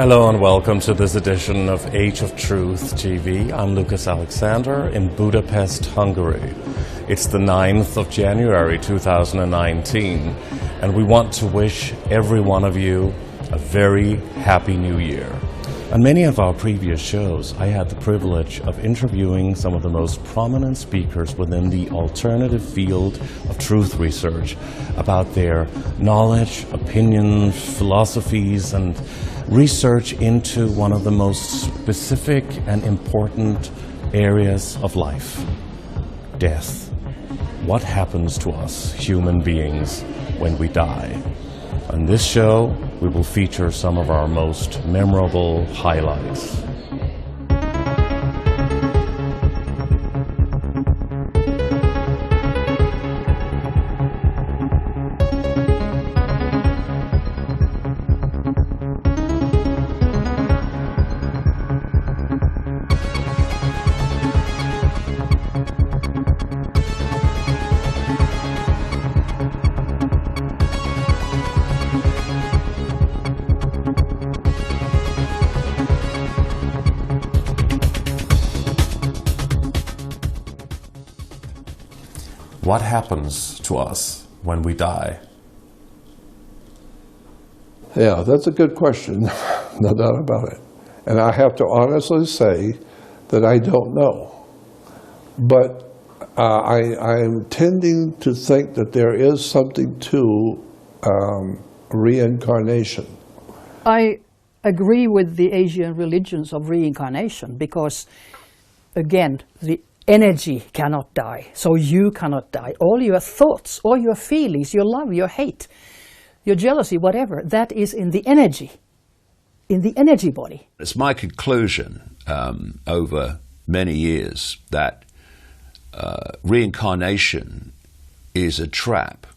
Hello and welcome to this edition of Age of Truth TV. I'm Lucas Alexander in Budapest, Hungary. It's the 9th of January 2019 and we want to wish every one of you a very happy new year. On many of our previous shows, I had the privilege of interviewing some of the most prominent speakers within the alternative field of truth research about their knowledge, opinions, philosophies, and research into one of the most specific and important areas of life: death. What happens to us human beings when we die? On this show, we will feature some of our most memorable highlights. What happens to us when we die? Yeah, that's a good question, no doubt about it. And I have to honestly say that I don't know. But I'm tending to think that there is something to reincarnation. I agree with the Asian religions of reincarnation because, again, the energy cannot die, so you cannot die. All your thoughts, all your feelings, your love, your hate, your jealousy, whatever, that is in the energy body. It's my conclusion over many years that reincarnation is a trap.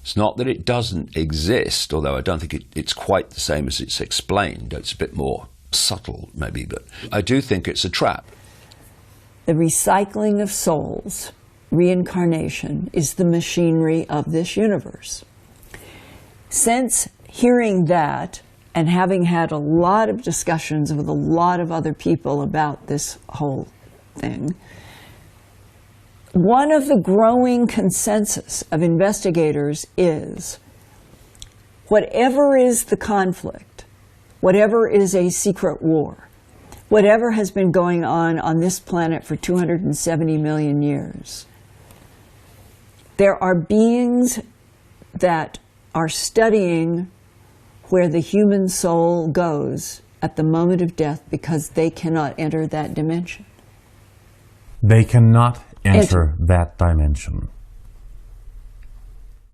It's not that it doesn't exist, although I don't think it's quite the same as it's explained. It's a bit more subtle, maybe, but I do think it's a trap. The recycling of souls, reincarnation, is the machinery of this universe. Since hearing that, and having had a lot of discussions with a lot of other people about this whole thing, one of the growing consensus of investigators is whatever is the conflict, whatever is a secret war, whatever has been going on this planet for 270 million years, there are beings that are studying where the human soul goes at the moment of death because they cannot enter that dimension. They cannot enter that dimension.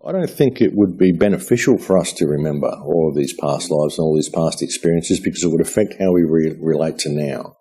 I don't think it would be beneficial for us to remember all of these past lives and all these past experiences because it would affect how we relate to now.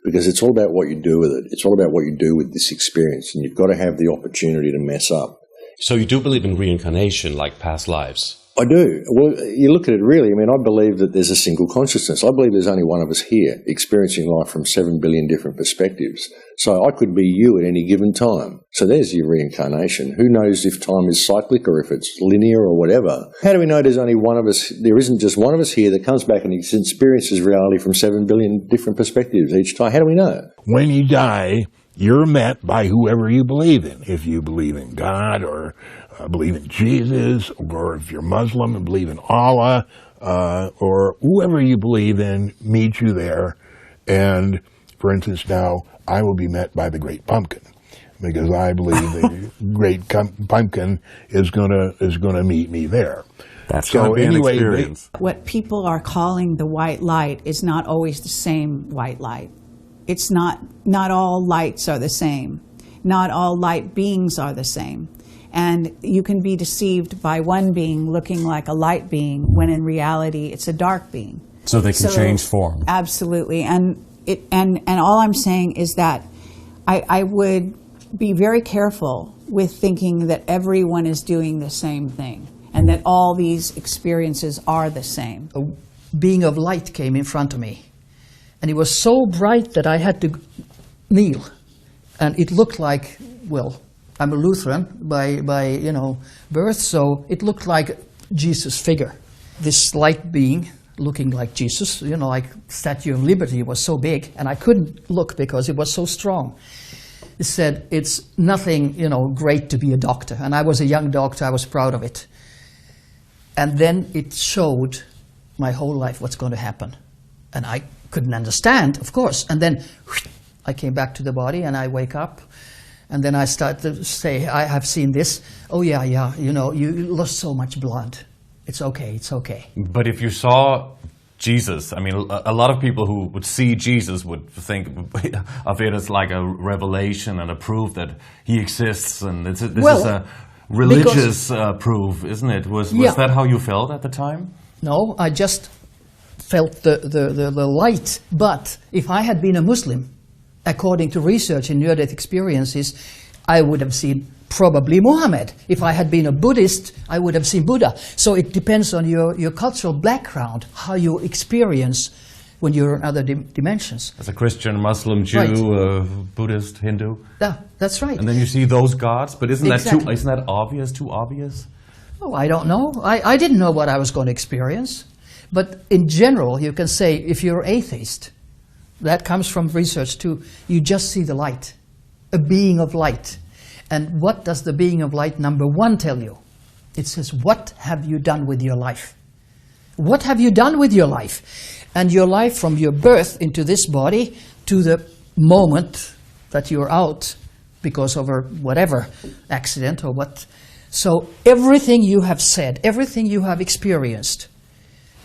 Because it's all about what you do with it. It's all about what you do with this experience, and you've got to have the opportunity to mess up. So you do believe in reincarnation, like past lives? I do. Well, you look at it really, I believe that there's a single consciousness. I believe there's only one of us here experiencing life from 7 billion different perspectives. So I could be you at any given time. So there's your reincarnation. Who knows if time is cyclic or if it's linear or whatever? How do we know there's only one of us? There isn't just one of us here that comes back and experiences reality from 7 billion different perspectives each time. How do we know? When you die, you're met by whoever you believe in. If you believe in God or believe in Jesus, or if you're Muslim and believe in Allah, or whoever you believe in meets you there. And, for instance, now I will be met by the Great Pumpkin because I believe the Great Pumpkin is gonna meet me there. That's going to be an experience. What people are calling the white light is not always the same white light. It's not all lights are the same. Not all light beings are the same. And you can be deceived by one being looking like a light being when in reality it's a dark being. So they can change form. Absolutely. And all I'm saying is that I would be very careful with thinking that everyone is doing the same thing and that all these experiences are the same. A being of light came in front of me, and it was so bright that I had to kneel. And it looked like, well, I'm a Lutheran by birth, so it looked like Jesus' figure. This light being looking like Jesus, you know, like Statue of Liberty was so big, and I couldn't look because it was so strong. He said, it's nothing, you know, great to be a doctor. And I was a young doctor, I was proud of it. And then it showed my whole life what's going to happen. And I couldn't understand, of course. And then I came back to the body and I wake up. And then I start to say, I have seen this. Oh, yeah, you know, you lost so much blood. It's okay, it's okay. But if you saw Jesus, I mean, a lot of people who would see Jesus would think of it as like a revelation and a proof that he exists, and this is a religious proof, isn't it? Was that how you felt at the time? No, I just felt the light. But if I had been a Muslim, according to research in near-death experiences, I would have seen probably Muhammad. If I had been a Buddhist, I would have seen Buddha. So it depends on your cultural background, how you experience when you're in other dimensions. As a Christian, Muslim, Jew, right. Buddhist, Hindu. Yeah, that's right. And then you see those gods, but isn't that obvious? Too obvious? Oh, I don't know. I didn't know what I was going to experience. But in general, you can say if you're atheist, that comes from research too, you just see the light, a being of light. And what does the being of light number 1 tell you? It says, what have you done with your life? What have you done with your life? And your life from your birth into this body to the moment that you're out because of a whatever accident or what. So everything you have said, everything you have experienced,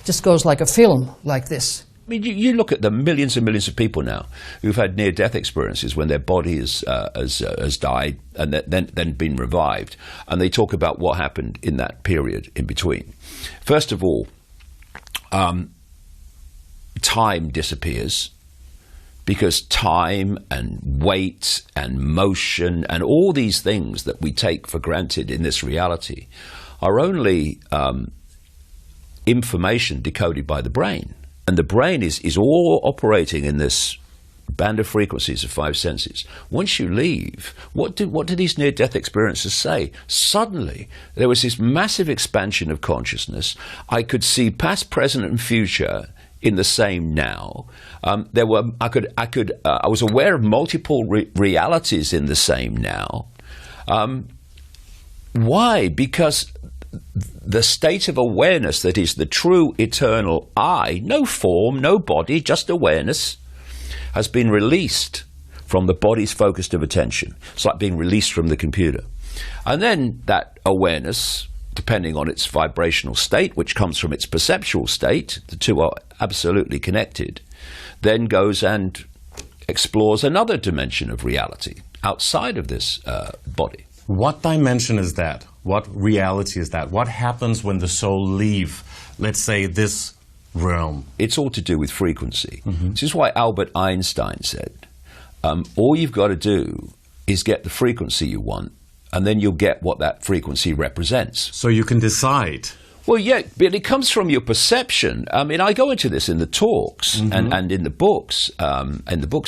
just goes like a film like this. I mean, you look at the millions and millions of people now who've had near-death experiences when their body has died and then been revived, and they talk about what happened in that period in between. First of all, time disappears, because time and weight and motion and all these things that we take for granted in this reality are only information decoded by the brain. And the brain is all operating in this band of frequencies of 5 senses. Once you leave, what do these near-death experiences say? Suddenly, there was this massive expansion of consciousness. I could see past, present, and future in the same now. I was aware of multiple realities in the same now. Why? Because the state of awareness that is the true eternal I, no form, no body, just awareness, has been released from the body's focus of attention. It's like being released from the computer. And then that awareness, depending on its vibrational state, which comes from its perceptual state, the two are absolutely connected, then goes and explores another dimension of reality outside of this body. What dimension is that? What reality is that? What happens when the soul leaves, let's say, this realm? It's all to do with frequency. Mm-hmm. This is why Albert Einstein said, all you've got to do is get the frequency you want, and then you'll get what that frequency represents. So you can decide. Well, yeah, but it comes from your perception. I mean, I go into this in the talks and in the books,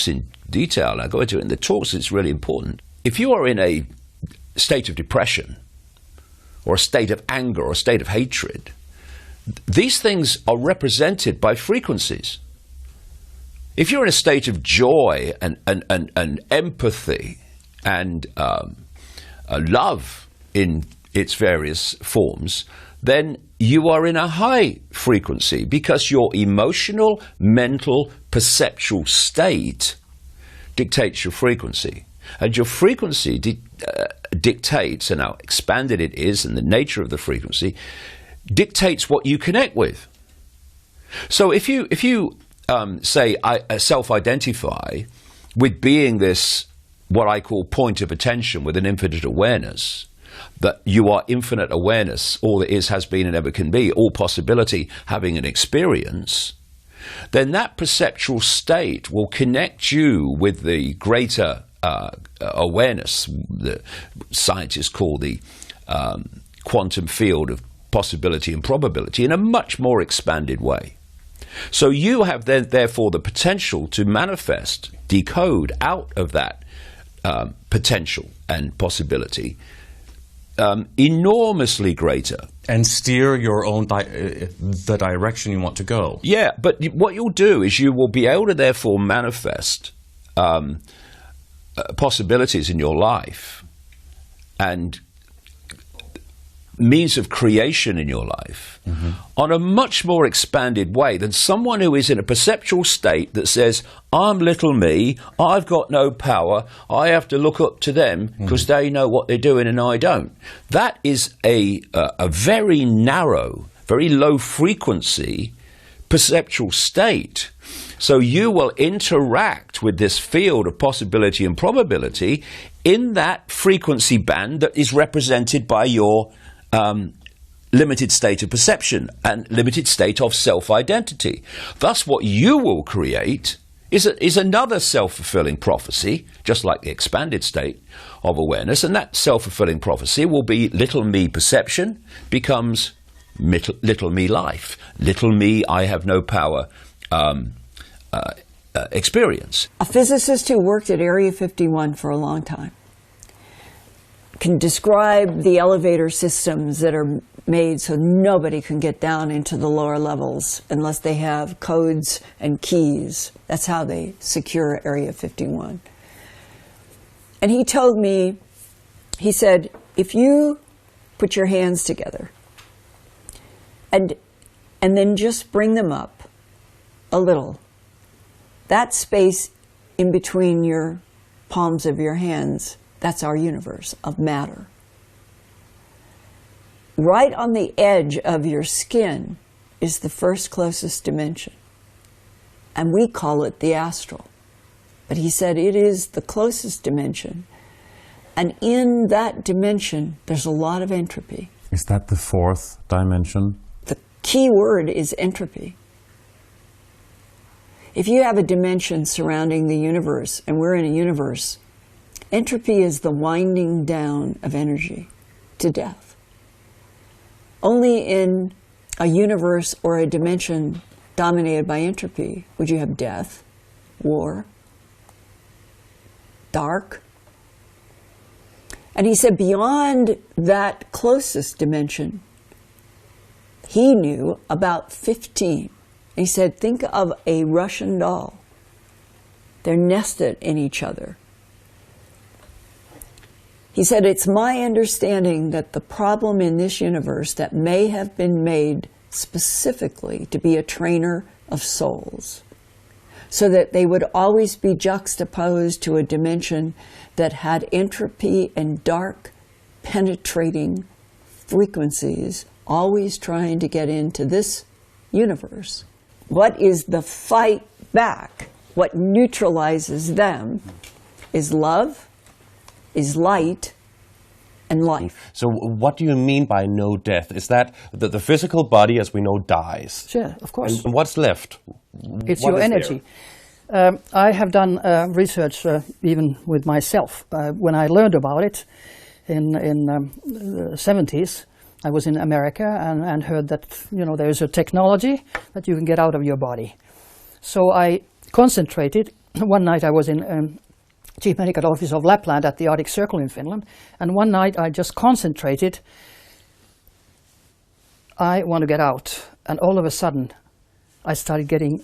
in detail. I go into it in the talks. It's really important. If you are in a state of depression, or a state of anger, or a state of hatred, these things are represented by frequencies. If you're in a state of joy and empathy and love in its various forms, then you are in a high frequency, because your emotional, mental, perceptual state dictates your frequency. And your frequency dictates, and how expanded it is, and the nature of the frequency dictates what you connect with. So if you say I self-identify with being this, what I call point of attention with an infinite awareness, that you are infinite awareness, all that is, has been, and ever can be, all possibility, having an experience, then that perceptual state will connect you with the greater awareness that scientists call the quantum field of possibility and probability, in a much more expanded way. So you have then, therefore, the potential to manifest, decode out of that potential and possibility enormously greater And steer your own the direction you want to go. Yeah, but what you'll do is you will be able to therefore manifest possibilities in your life and means of creation in your life on a much more expanded way than someone who is in a perceptual state that says, I'm little me, I've got no power, I have to look up to them because they know what they're doing and I don't. That is a very narrow, very low frequency perceptual state. So you will interact with this field of possibility and probability in that frequency band that is represented by your limited state of perception and limited state of self-identity. Thus, what you will create is another self-fulfilling prophecy, just like the expanded state of awareness, and that self-fulfilling prophecy will be little me perception becomes little me life, little me I have no power experience. A physicist who worked at Area 51 for a long time can describe the elevator systems that are made so nobody can get down into the lower levels unless they have codes and keys. That's how they secure Area 51. And he told me, he said, if you put your hands together and then just bring them up a little, that space in between your palms of your hands, that's our universe of matter. Right on the edge of your skin is the first closest dimension. And we call it the astral. But he said it is the closest dimension. And in that dimension, there's a lot of entropy. Is that the fourth dimension? The key word is entropy. If you have a dimension surrounding the universe, and we're in a universe, entropy is the winding down of energy to death. Only in a universe or a dimension dominated by entropy would you have death, war, dark. And he said beyond that closest dimension, he knew about 15. And he said, think of a Russian doll. They're nested in each other. He said, it's my understanding that the problem in this universe that may have been made specifically to be a trainer of souls, so that they would always be juxtaposed to a dimension that had entropy and dark, penetrating frequencies, always trying to get into this universe. What is the fight back? What neutralizes them is love, is light, and life. So what do you mean by no death? Is that the physical body, as we know, dies? Sure, of course. And what's left? It's What your is energy. I have done research even with myself. When I learned about it in the 70s, I was in America and heard that there is a technology that you can get out of your body. So I concentrated. One night I was in Chief Medical Office of Lapland at the Arctic Circle in Finland, and one night I just concentrated. I want to get out, and all of a sudden I started getting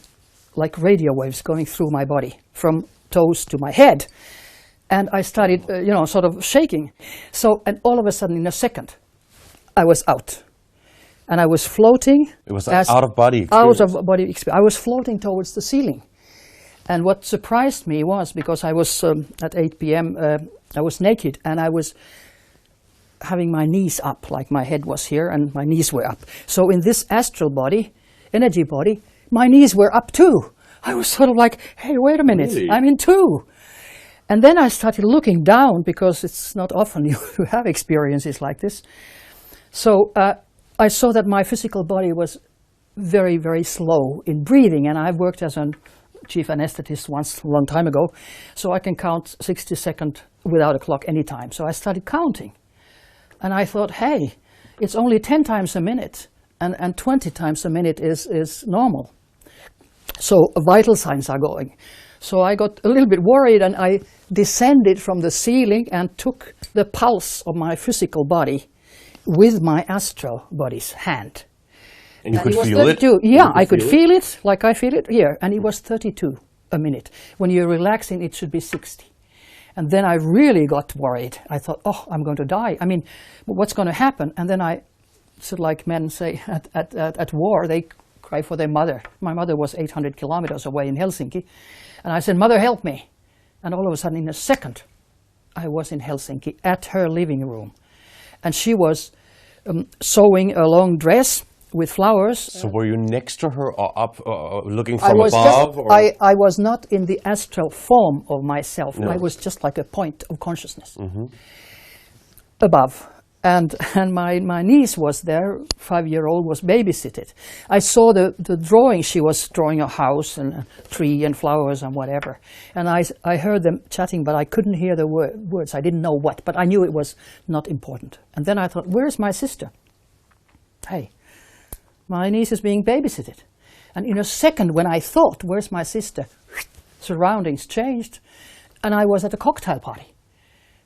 like radio waves going through my body from toes to my head, and I started sort of shaking. So, and all of a sudden in a second I was out, and I was floating. It was out of body experience. Out of body experience. I was floating towards the ceiling. And what surprised me was, because I was at 8 p.m., I was naked and I was having my knees up, like my head was here and my knees were up. So in this astral body, energy body, my knees were up too. I was sort of like, hey, wait a minute, really? I'm in two. And then I started looking down, because it's not often you have experiences like this. So I saw that my physical body was very, very slow in breathing, and I've worked as a chief anesthetist once a long time ago, so I can count 60 seconds without a clock anytime. So I started counting, and I thought, hey, it's only 10 times a minute, and 20 times a minute is normal. So vital signs are going. So I got a little bit worried, and I descended from the ceiling and took the pulse of my physical body with my astral body's hand. And you And could it was feel 32. it? Yeah, You could I could feel feel it like I feel it here. And it was 32 a minute. When you're relaxing, it should be 60. And then I really got worried. I thought, oh, I'm going to die. I mean, what's going to happen? And then I, so like men say at war, they cry for their mother. My mother was 800 kilometers away in Helsinki. And I said, Mother, help me. And all of a sudden, in a second, I was in Helsinki at her living room. And she was sewing a long dress with flowers. So were you next to her or up, looking I from was above? just, I was not in the astral form of myself. No. I was just like a point of consciousness above. And my niece was there, 5-year-old, was babysitted. I saw the drawing. She was drawing a house and a tree and flowers and whatever. And I heard them chatting, but I couldn't hear the words. I didn't know what, but I knew it was not important. And then I thought, where's my sister? Hey, my niece is being babysitted. And in a second, when I thought, where's my sister? Surroundings changed. And I was at a cocktail party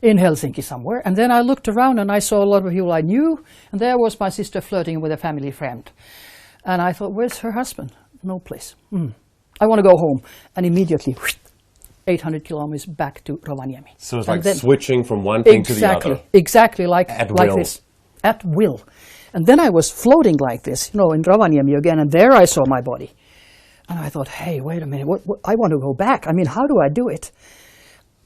in Helsinki somewhere. And then I looked around and I saw a lot of people I knew. And there was my sister flirting with a family friend. And I thought, where's her husband? No place. I want to go home. And immediately, 800 kilometers back to Rovaniemi. So it's And like then- switching from one thing to the other. Exactly, like At will. this. At will. And then I was floating like this, in Rovaniemi again, and there I saw my body. And I thought, hey, wait a minute, what, I want to go back. I mean, how do I do it?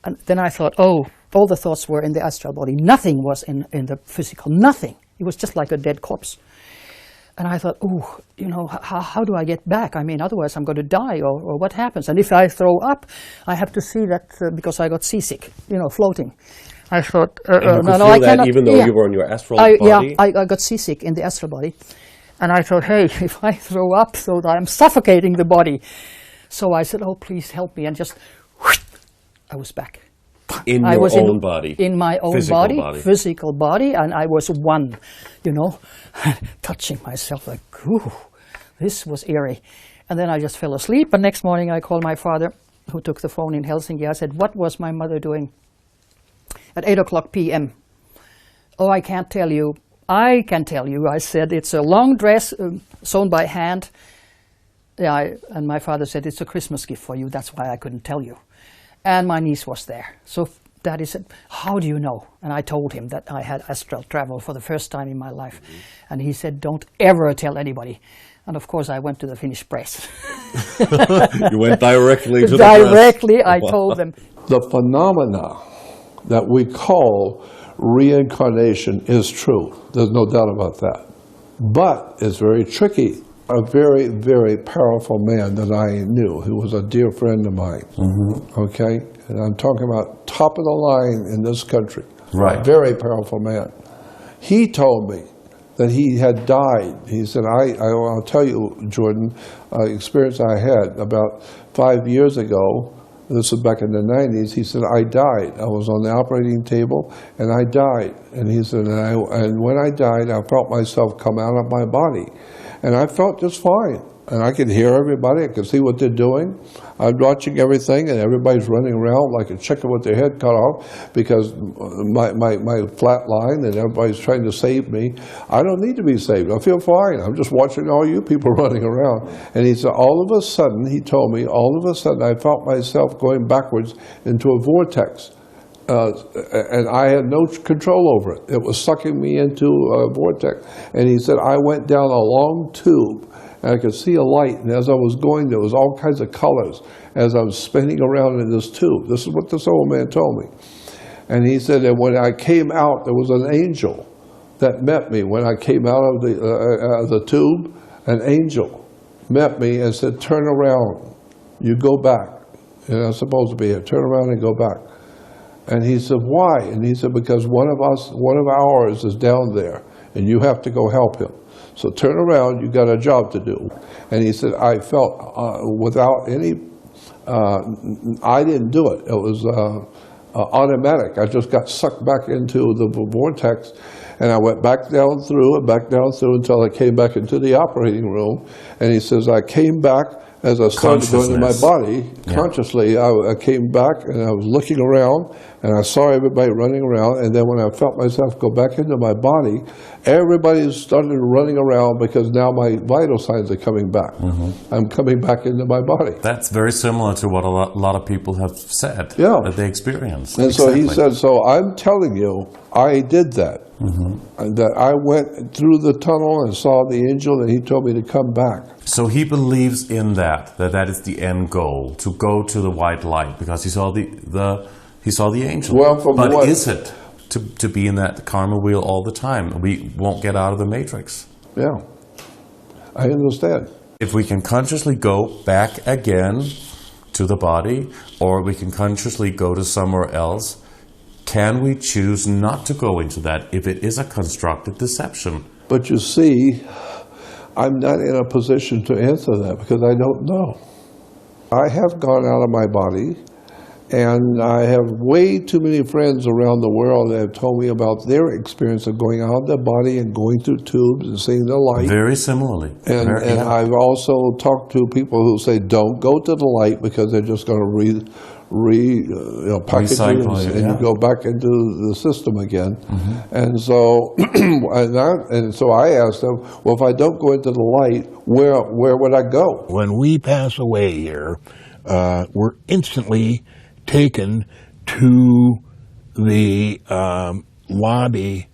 And then I thought, oh, all the thoughts were in the astral body. Nothing was in the physical, nothing. It was just like a dead corpse. And I thought, oh, how do I get back? I mean, otherwise I'm going to die, or what happens? And if I throw up, I have to see that because I got seasick, floating. I thought, And you could no, feel I that cannot. even though you were in your astral body? Yeah, I got seasick in the astral body. And I thought, hey, if I throw up so that I'm suffocating the body. So I said, oh, please help me. And just, I was back. In I your was own body? In my own Physical physical body. And I was one, touching myself like, ooh, this was eerie. And then I just fell asleep. And next morning I called my father, who took the phone in Helsinki. I said, what was my mother doing at 8:00 p.m.? Oh, I can't tell you. I can tell you. I said, it's a long dress sewn by hand. Yeah, and my father said, it's a Christmas gift for you. That's why I couldn't tell you. And my niece was there. So Daddy said, how do you know? And I told him that I had astral travel for the first time in my life. And he said, don't ever tell anybody. And of course I went to the Finnish press. You went directly to the press. Directly, I told them. The phenomena that we call reincarnation is true. There's no doubt about that. But it's very tricky. A very, very powerful man that I knew, who was a dear friend of mine, okay? And I'm talking about top of the line in this country. Right. A very powerful man. He told me that he had died. He said, I'll tell you, Jordan, experience I had about 5 years ago. This was back in the 90s. He said, I died. I was on the operating table, and I died. And he said, and when I died, I felt myself come out of my body. And I felt just fine. And I could hear everybody. I could see what they're doing. I was watching everything, and everybody's running around like a chicken with their head cut off because my flat line, and everybody's trying to save me. I don't need to be saved. I feel fine. I'm just watching all you people running around. And he said, all of a sudden, he told me, all of a sudden I felt myself going backwards into a vortex. And I had no control over it. It was sucking me into a vortex. And he said, I went down a long tube, and I could see a light. And as I was going, there was all kinds of colors as I was spinning around in this tube. This is what this old man told me. And he said that when I came out, there was an angel that met me. When I came out of the tube, an angel met me and said, turn around. You go back. You're not supposed to be here. Turn around and go back. And he said, why? And he said, because one of ours is down there, and you have to go help him. So turn around, you got a job to do. And he said, I felt without any, I didn't do it. It was automatic. I just got sucked back into the vortex, and I went back down through until I came back into the operating room. And he says, I came back, as I started going to my Consciousness. body, consciously, I came back and I was looking around and I saw everybody running around. And then when I felt myself go back into my body, everybody started running around because now my vital signs are coming back. I'm coming back into my body. That's very similar to what a lot of people have said that they experienced. And so he said, so I'm telling you, I did that. And that I went through the tunnel and saw the angel and he told me to come back. So he believes in that is the end goal, to go to the white light, because he saw the angel. Well, from but what? is it to be in that karma wheel all the time? We won't get out of the matrix. Yeah, I understand. If we can consciously go back again to the body, or we can consciously go to somewhere else, can we choose not to go into that if it is a constructed deception? But you see, I'm not in a position to answer that because I don't know. I have gone out of my body, and I have way too many friends around the world that have told me about their experience of going out of their body and going through tubes and seeing the light. Very similarly. And I've also talked to people who say, don't go to the light because they're just going to package you and you go back into the system again. And so and so I asked them, well, if I don't go into the light, where would I go? When we pass away here, we're instantly taken to the lobby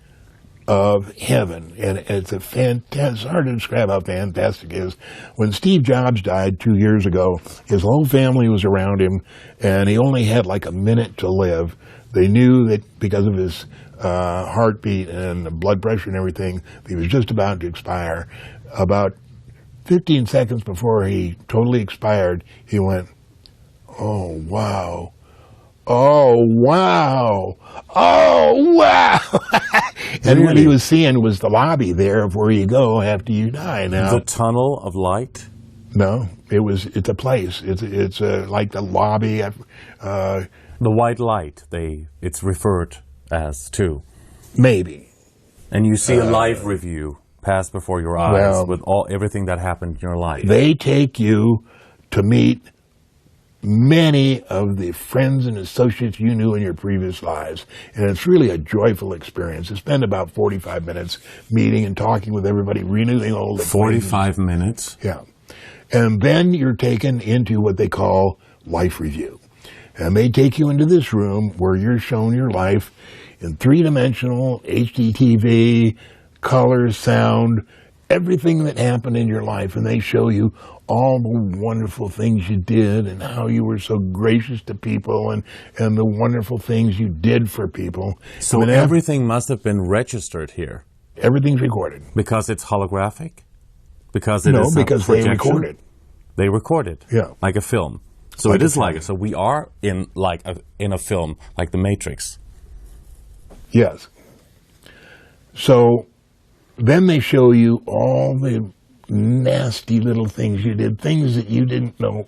of heaven. And it's a fantastic, hard to describe how fantastic it is. When Steve Jobs died 2 years ago, his whole family was around him, and he only had like a minute to live. They knew that because of his heartbeat and the blood pressure and everything, he was just about to expire. About 15 seconds before he totally expired, he went, "Oh, wow. Oh, wow. Oh, wow." And what he was seeing was the lobby there of where you go after you die. Now, the tunnel of light? No, it's a place. It's like the lobby. The white light, it's referred as too. Maybe. And you see a live review pass before your eyes with everything that happened in your life. They take you to meet many of the friends and associates you knew in your previous lives. And it's really a joyful experience. It's spend about 45 minutes meeting and talking with everybody, renewing old acquaintances. 45 minutes? Yeah. And then you're taken into what they call life review. And they take you into this room where you're shown your life in three-dimensional HD TV, color, sound, everything that happened in your life. And they show you all the wonderful things you did and how you were so gracious to people and the wonderful things you did for people. So everything must have been registered here? Everything's recorded. Because it's holographic? Because it No, is because they record it. They record it? Yeah. Like a film? So Like it is a like film. so we are in a film, like The Matrix. Yes. So then they show you all the nasty little things you did, things that you didn't know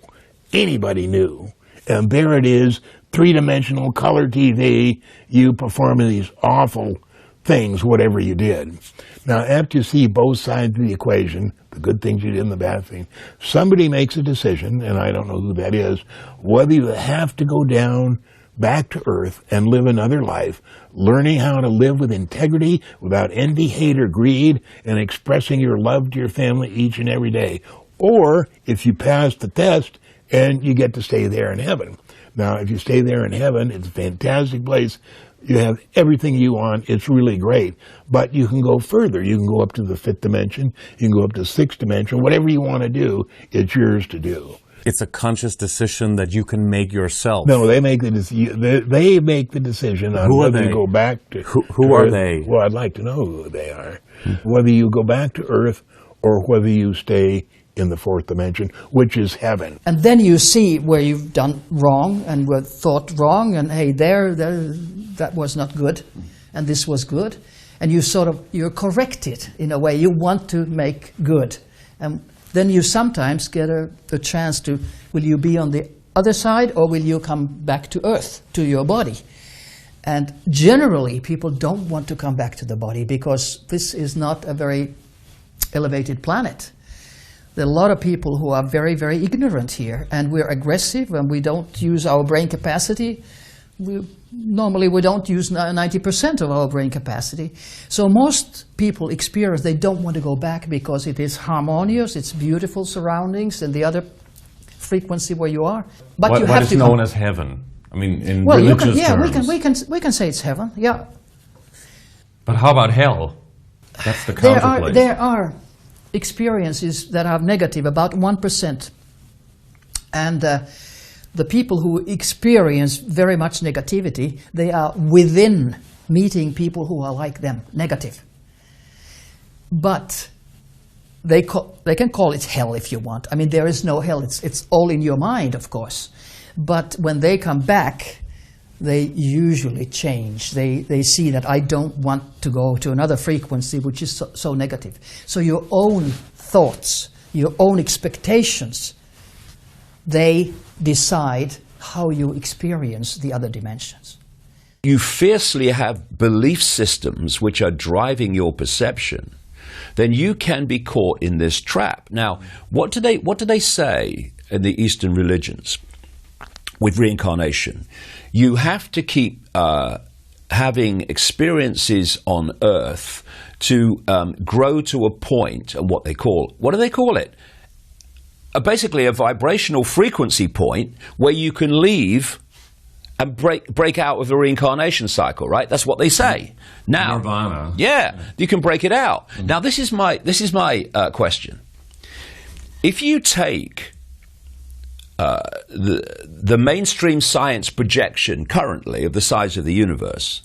anybody knew. And there it is, three-dimensional color TV, you performing these awful things, whatever you did. Now, after you see both sides of the equation, the good things you did and the bad things, somebody makes a decision, and I don't know who that is, whether you have to go down back to earth and live another life, learning how to live with integrity, without envy, hate, or greed, and expressing your love to your family each and every day. Or if you pass the test and you get to stay there in heaven. Now, if you stay there in heaven, it's a fantastic place. You have everything you want. It's really great. But you can go further. You can go up to the fifth dimension. You can go up to sixth dimension. Whatever you want to do, it's yours to do. It's a conscious decision that you can make yourself. No, they make the decision on Who are whether they? you go back to Who are Earth. they? Well, I'd like to know who they are. Whether you go back to Earth or whether you stay in the fourth dimension, which is heaven. And then you see where you've done wrong and were thought wrong, and hey, that was not good, and this was good, and you're corrected in a way. You want to make good, and then you sometimes get a chance to, will you be on the other side or will you come back to Earth, to your body? And generally, people don't want to come back to the body because this is not a very elevated planet. There are a lot of people who are very, very ignorant here, and we're aggressive, and we don't use our brain capacity. Normally we don't use 90% of our brain capacity. So most people experience they don't want to go back because it is harmonious, it's beautiful surroundings, and the other frequency where you are. But you have what is to known as heaven? I mean, in well, religious you can, yeah, terms. we can say it's heaven. Yeah. But how about hell? That's the counter place. There are experiences that are negative, about 1%. And the people who experience very much negativity, they are within meeting people who are like them, negative. But they can call it hell if you want. I mean, there is no hell. It's all in your mind, of course. But when they come back, they usually change. They see that I don't want to go to another frequency which is so negative. So your own thoughts, your own expectations, they decide how you experience the other dimensions. You fiercely have belief systems which are driving your perception, then you can be caught in this trap. Now, what do they say in the Eastern religions with reincarnation? You have to keep having experiences on Earth to grow to a point, and what do they call it? Basically a vibrational frequency point where you can leave and break out of the reincarnation cycle, right? That's what they say. Now, Nirvana. Yeah, you can break it out. Now, this is my question. If you take the mainstream science projection currently of the size of the universe,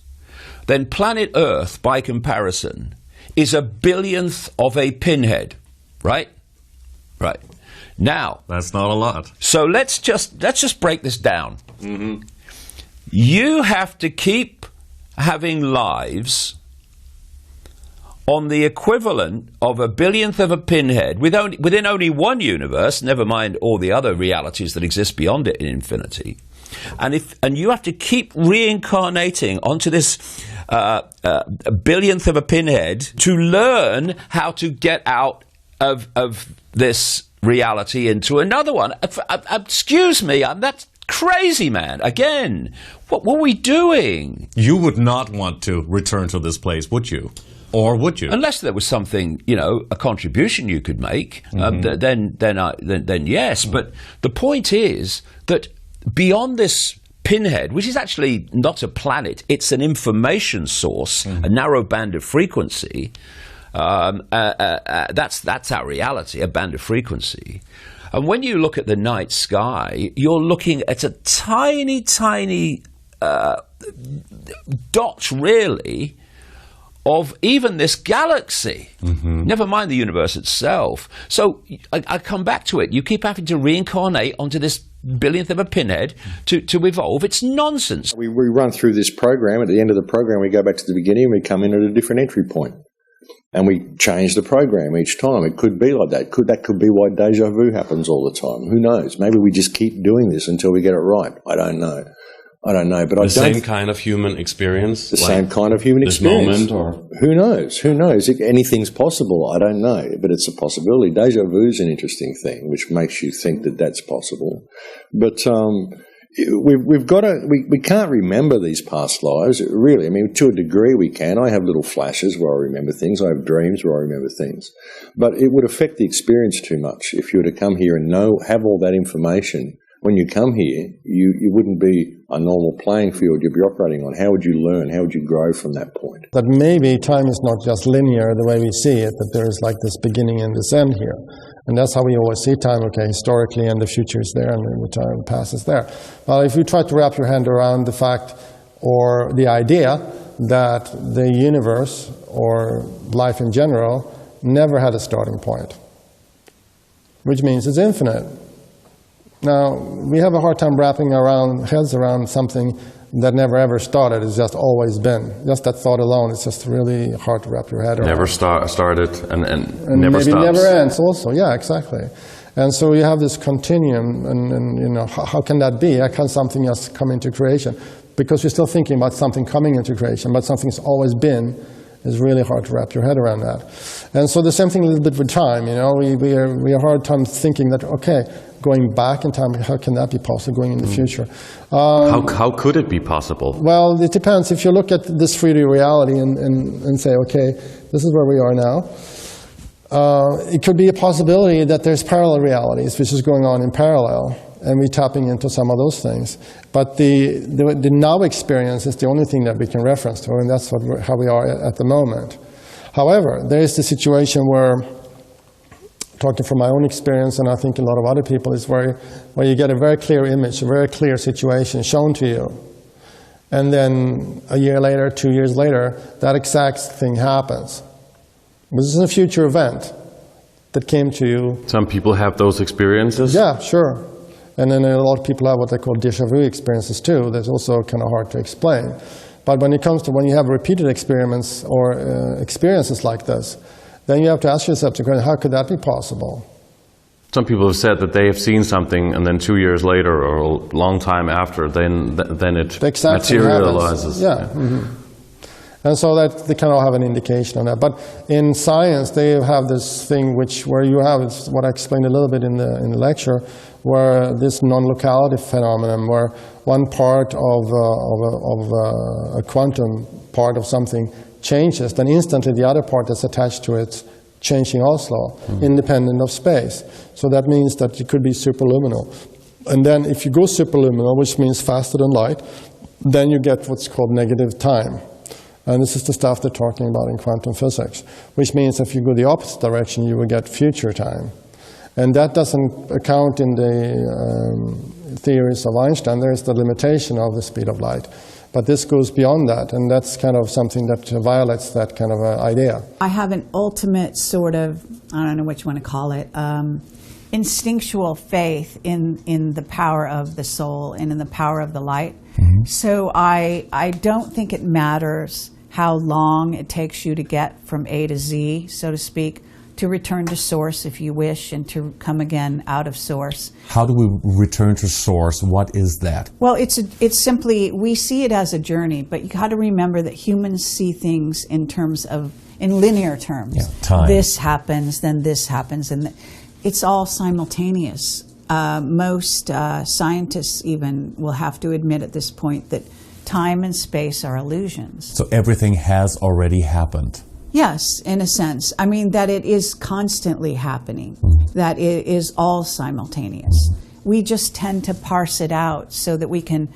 then planet Earth, by comparison, is a billionth of a pinhead, right? Right. Now, that's not a lot. So let's just break this down. Mm-hmm. You have to keep having lives on the equivalent of a billionth of a pinhead within only one universe, never mind all the other realities that exist beyond it in infinity. And you have to keep reincarnating onto this a billionth of a pinhead to learn how to get out of this reality into another one. Excuse me, that's crazy, man. Again, what were we doing? You would not want to return to this place, would you? Or would you? Unless there was something, a contribution you could make, then yes. But the point is that beyond this pinhead, which is actually not a planet, it's an information source, a narrow band of frequency. That's our reality, a band of frequency. And when you look at the night sky, you're looking at a tiny, tiny dot, really, of even this galaxy. Mm-hmm. Never mind the universe itself. So I come back to it. You keep having to reincarnate onto this billionth of a pinhead to evolve. It's nonsense. We run through this program. At the end of the program, we go back to the beginning and we come in at a different entry point. And we change the program each time. It could be like that. That could be why deja vu happens all the time. Who knows? Maybe we just keep doing this until we get it right. I don't know. But the same kind of human experience? The same kind of human experience. This moment, or? Who knows? Who knows? Anything's possible. I don't know. But it's a possibility. Deja vu is an interesting thing, which makes you think that that's possible. But we've got to. We can't remember these past lives, really. I mean, to a degree we can. I have little flashes where I remember things. I have dreams where I remember things. But it would affect the experience too much if you were to come here and have all that information. When you come here, you wouldn't be a normal playing field you'd be operating on. How would you learn? How would you grow from that point? That maybe time is not just linear the way we see it, that there is like this beginning and this end here. And that's how we always see time, okay, historically, and the future is there, and the time passes there. Well, if you try to wrap your hand around the fact or the idea that the universe or life in general never had a starting point, which means it's infinite. Now, we have a hard time wrapping our heads around something that never ever started. It's just always been. Just that thought alone, it's just really hard to wrap your head around. Never started and maybe never stops. Never ends also. Yeah, exactly. And so you have this continuum, and how can that be? How can something just come into creation? Because you're still thinking about something coming into creation, but something's always been It's really hard to wrap your head around that. And so the same thing a little bit with time, you know, we are hard time thinking that, okay, going back in time, how can that be possible going in the future? How could it be possible? Well, it depends. If you look at this 3D reality and say, okay, this is where we are now, it could be a possibility that there's parallel realities, which is going on in parallel, and we're tapping into some of those things. But the now experience is the only thing that we can reference to, and that's how we are at the moment. However, there is the situation where, talking from my own experience, and I think a lot of other people, is where you get a very clear image, a very clear situation shown to you. And then a year later, 2 years later, that exact thing happens. This is a future event that came to you. Some people have those experiences? Yeah, sure. And then a lot of people have what they call déjà vu experiences too. That's also kind of hard to explain. But when you have repeated experiments or experiences like this, then you have to ask yourself, how could that be possible? Some people have said that they have seen something, and then 2 years later, or a long time after, then it materializes. Yeah. Mm-hmm. And so that they kind of have an indication on that. But in science, they have this thing where you have, it's what I explained a little bit in the lecture, where this non-locality phenomenon, where one part of a quantum part of something changes, then instantly the other part that's attached to it changing also, independent of space. So that means that it could be superluminal. And then if you go superluminal, which means faster than light, then you get what's called negative time. And this is the stuff they're talking about in quantum physics, which means if you go the opposite direction, you will get future time. And that doesn't account in the theories of Einstein. There's the limitation of the speed of light. But this goes beyond that, and that's kind of something that violates that kind of idea. I have an ultimate sort of, I don't know what you want to call it, instinctual faith in the power of the soul and in the power of the light. Mm-hmm. So I don't think it matters how long it takes you to get from A to Z, so to speak, to return to source if you wish, and to come again out of source. How do we return to source? What is that? Well, it's simply, we see it as a journey, but you got to remember that humans see things in linear terms. Yeah, time. This happens, then this happens, and it's all simultaneous. Most scientists even will have to admit at this point that time and space are illusions. So everything has already happened. Yes, in a sense. I mean, that it is constantly happening, that it is all simultaneous. We just tend to parse it out so that we can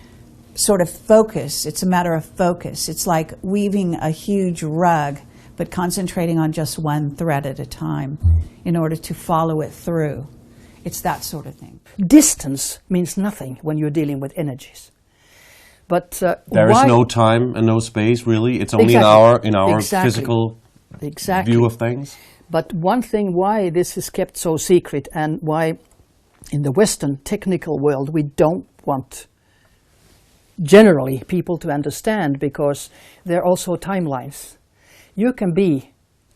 sort of focus. It's a matter of focus. It's like weaving a huge rug, but concentrating on just one thread at a time in order to follow it through. It's that sort of thing. Distance means nothing when you're dealing with energies. But there is no time and no space, really. It's only in our physical view of things. But one thing why this is kept so secret, and why in the Western technical world we don't want generally people to understand, because there are also timelines. You can be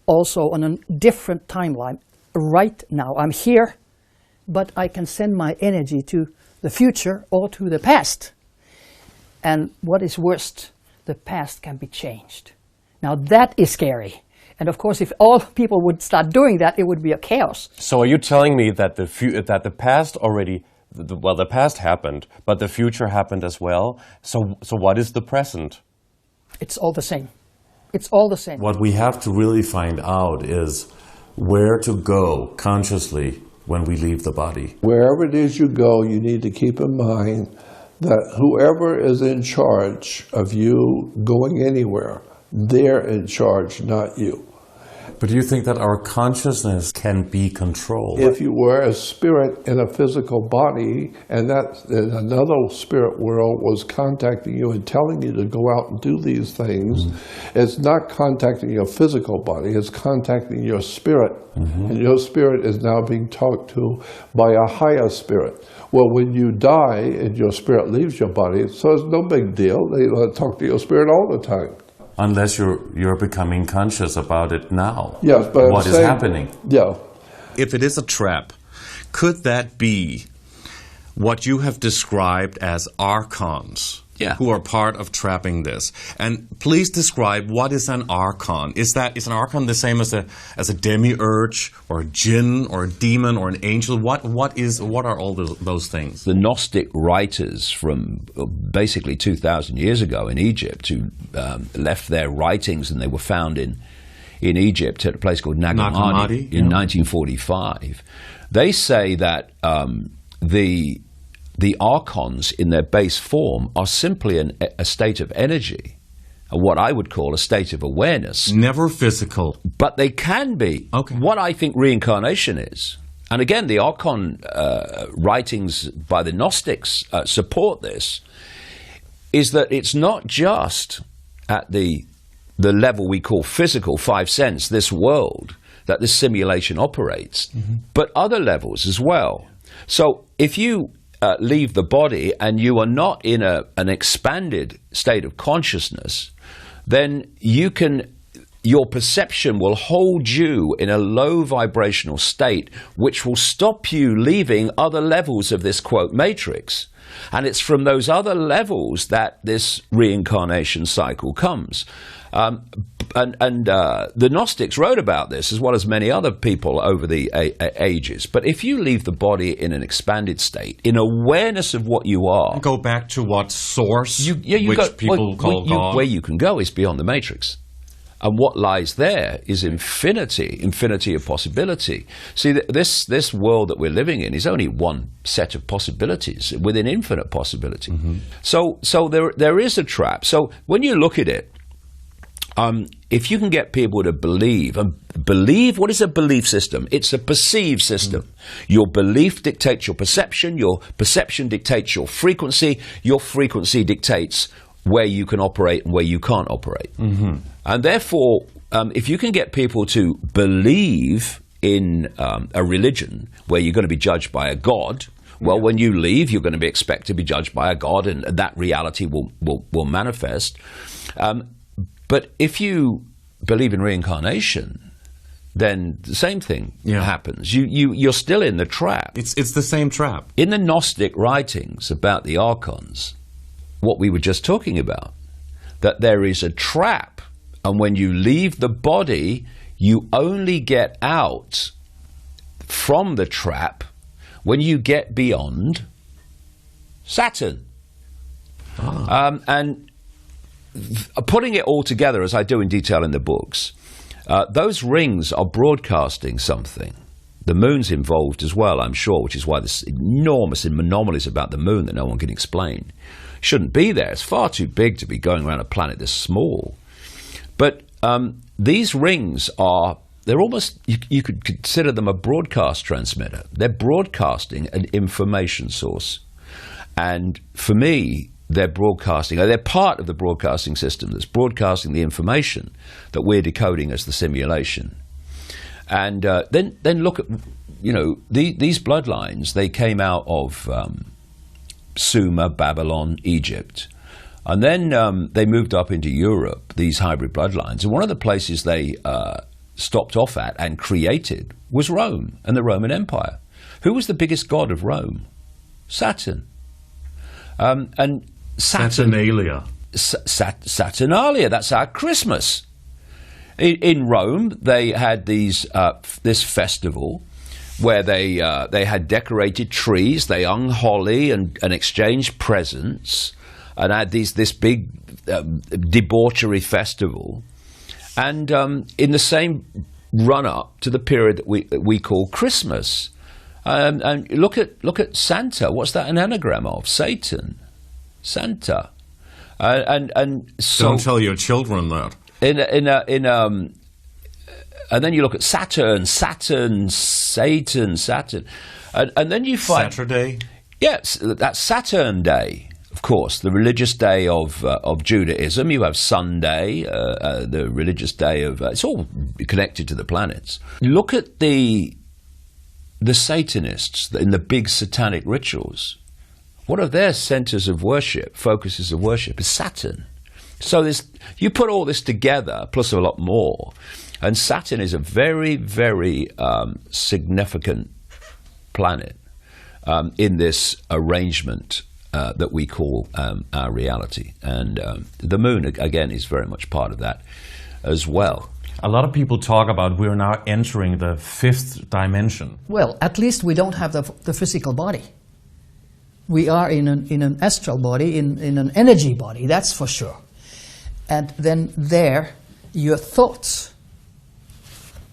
also on a different timeline right now. I'm here, but I can send my energy to the future or to the past. And what is worst, the past can be changed. Now that is scary. And of course, if all people would start doing that, it would be a chaos. So are you telling me that the past already, the past happened, but the future happened as well? So what is the present? It's all the same. It's all the same. What we have to really find out is where to go consciously when we leave the body. Wherever it is you go, you need to keep in mind that whoever is in charge of you going anywhere, they're in charge, not you. But do you think that our consciousness can be controlled? If you were a spirit in a physical body, and that in another spirit world was contacting you and telling you to go out and do these things, it's not contacting your physical body, it's contacting your spirit. And your spirit is now being talked to by a higher spirit. Well, when you die and your spirit leaves your body, so it's no big deal. They talk to your spirit all the time. Unless you're becoming conscious about it now. Yes, but what is happening? Yeah. If it is a trap, could that be what you have described as archons? who are part of trapping this. And please describe, what is an archon? Is an archon the same as a demiurge or a jinn or a demon or an angel? What are all those things? The Gnostic writers from basically 2,000 years ago in Egypt, who left their writings, and they were found in Egypt at a place called Nag Hammadi in 1945. They say that the archons in their base form are simply a state of energy, what I would call a state of awareness. Never physical. But they can be. Okay. What I think reincarnation is, and again, the archon writings by the Gnostics support this, is that it's not just at the level we call physical, 5 sense, this world, that this simulation operates, but other levels as well. So if you leave the body and you are not in an expanded state of consciousness, then your perception will hold you in a low vibrational state, which will stop you leaving other levels of this, quote, matrix. And it's from those other levels that this reincarnation cycle comes. The Gnostics wrote about this, as well as many other people over the ages. But if you leave the body in an expanded state, in awareness of what you are... Go back to what source, people call God. Where you can go is beyond the matrix. And what lies there is infinity of possibility. See, this world that we're living in is only one set of possibilities within infinite possibility. So there is a trap. So when you look at it, if you can get people to believe, what is a belief system? It's a perceived system. Your belief dictates your perception dictates your frequency dictates where you can operate and where you can't operate. And therefore, if you can get people to believe in a religion where you're going to be judged by a god, well, when you leave, you're going to be expected to be judged by a god, and that reality will manifest. But if you believe in reincarnation, then the same thing happens. You're still in the trap. It's the same trap. In the Gnostic writings about the archons, what we were just talking about, that there is a trap, and when you leave the body, you only get out from the trap when you get beyond Saturn. And putting it all together, as I do in detail in the books, those rings are broadcasting something. The moon's involved as well, I'm sure, which is why there's enormous anomalies about the moon that no one can explain. Shouldn't be there. It's far too big to be going around a planet this small. But these rings they're almost, you could consider them a broadcast transmitter. They're broadcasting an information source. And for me, they're part of the broadcasting system that's broadcasting the information that we're decoding as the simulation. And then look at, these bloodlines, they came out of Sumer, Babylon, Egypt. And then they moved up into Europe, these hybrid bloodlines. And one of the places they stopped off at and created was Rome and the Roman Empire. Who was the biggest god of Rome? Saturn. And Saturnalia. Saturnalia, that's our Christmas. In Rome, they had this festival where they had decorated trees, they hung holly and exchanged presents, and had this big debauchery festival. And in the same run-up to the period that we call Christmas. And look at Santa. What's that an anagram of? Satan. Santa. And so don't tell your children that. And then you look at Saturn, Satan, and then you find Saturday. Yes, that's Saturn Day, of course, the religious day of Judaism. You have Sunday, the religious day of. It's all connected to the planets. Look at the Satanists in the big satanic rituals. One of their centers of worship, focuses of worship, is Saturn. So you put all this together, plus a lot more, and Saturn is a very, very significant planet in this arrangement that we call our reality. And the moon, again, is very much part of that as well. A lot of people talk about we're now entering the fifth dimension. Well, at least we don't have the physical body. We are in an astral body, in an energy body, that's for sure. And then there, your thoughts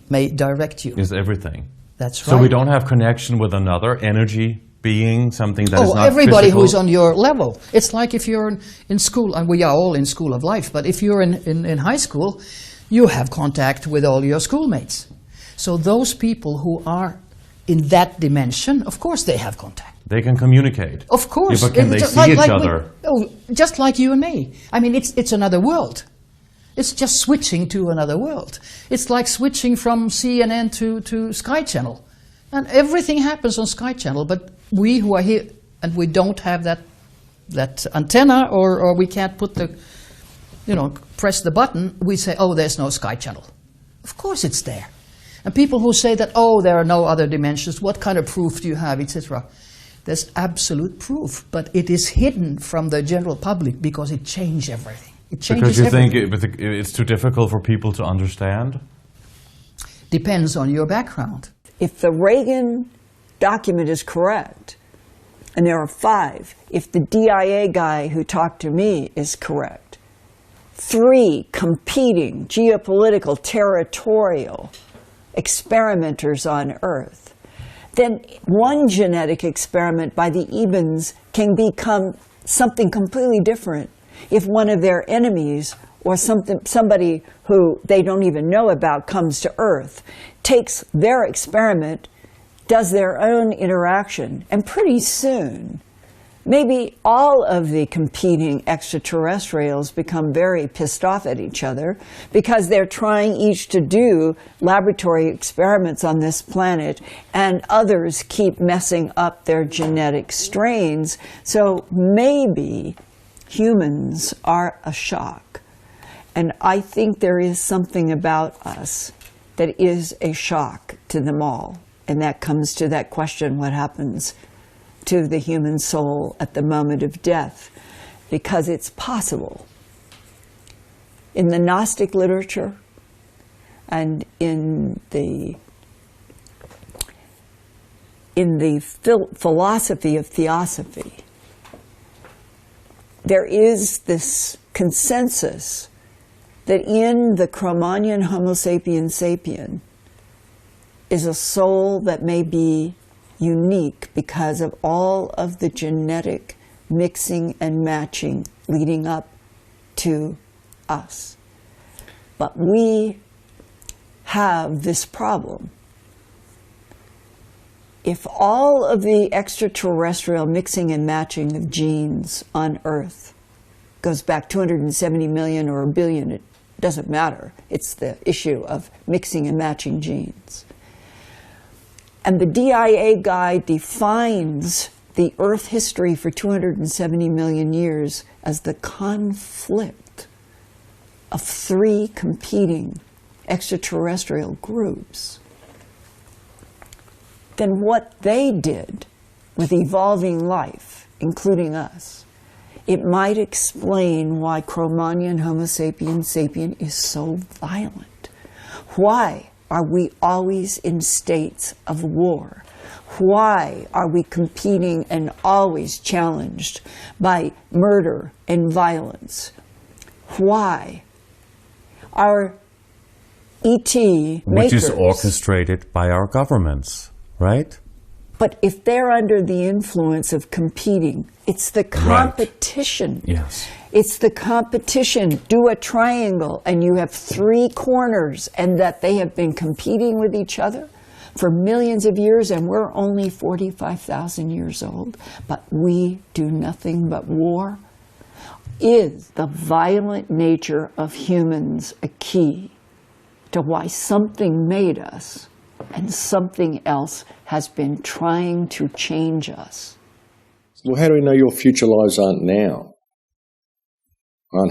may direct you. Is everything. That's right. So we don't have connection with another energy being, something that is not everybody physical? who's on your level. It's like if you're in school, and we are all in school of life, but if you're in high school, you have contact with all your schoolmates. So those people who are in that dimension, of course they have contact. They can communicate. Of course. Yeah, but can they see each other? Just like you and me. I mean, it's another world. It's just switching to another world. It's like switching from CNN to Sky Channel. And everything happens on Sky Channel, but we who are here and we don't have that antenna or we can't put press the button, we say, oh, there's no Sky Channel. Of course it's there. And people who say that, oh, there are no other dimensions, what kind of proof do you have, etc. There's absolute proof, but it is hidden from the general public because it changed everything. It changes everything. Because you think it's too difficult for people to understand? Depends on your background. If the Reagan document is correct, and there are 5, if the DIA guy who talked to me is correct, 3 competing geopolitical, territorial experimenters on Earth, then one genetic experiment by the Ebens can become something completely different if one of their enemies or somebody who they don't even know about comes to Earth, takes their experiment, does their own interaction, and pretty soon maybe all of the competing extraterrestrials become very pissed off at each other because they're trying each to do laboratory experiments on this planet and others keep messing up their genetic strains. So maybe humans are a shock. And I think there is something about us that is a shock to them all. And that comes to that question, what happens to the human soul at the moment of death? Because it's possible. In the Gnostic literature and in the philosophy of theosophy, there is this consensus that in the Cro-Magnon Homo sapiens sapien is a soul that may be unique because of all of the genetic mixing and matching leading up to us. But we have this problem. If all of the extraterrestrial mixing and matching of genes on Earth goes back 270 million or a billion, it doesn't matter. It's the issue of mixing and matching genes. And the DIA guy defines the Earth history for 270 million years as the conflict of 3 competing extraterrestrial groups. Then what they did with evolving life, including us, it might explain why Cro-Magnon Homo sapiens sapien is so violent. Why are we always in states of war? Why are we competing and always challenged by murder and violence? Why are ET makers... Which is orchestrated by our governments, right? But if they're under the influence of competing, it's the competition. Right. Yes. It's the competition. Do a triangle and you have 3 corners, and that they have been competing with each other for millions of years, and we're only 45,000 years old, but we do nothing but war. Is the violent nature of humans a key to why something made us and something else has been trying to change us? Well, how do we know your future lives aren't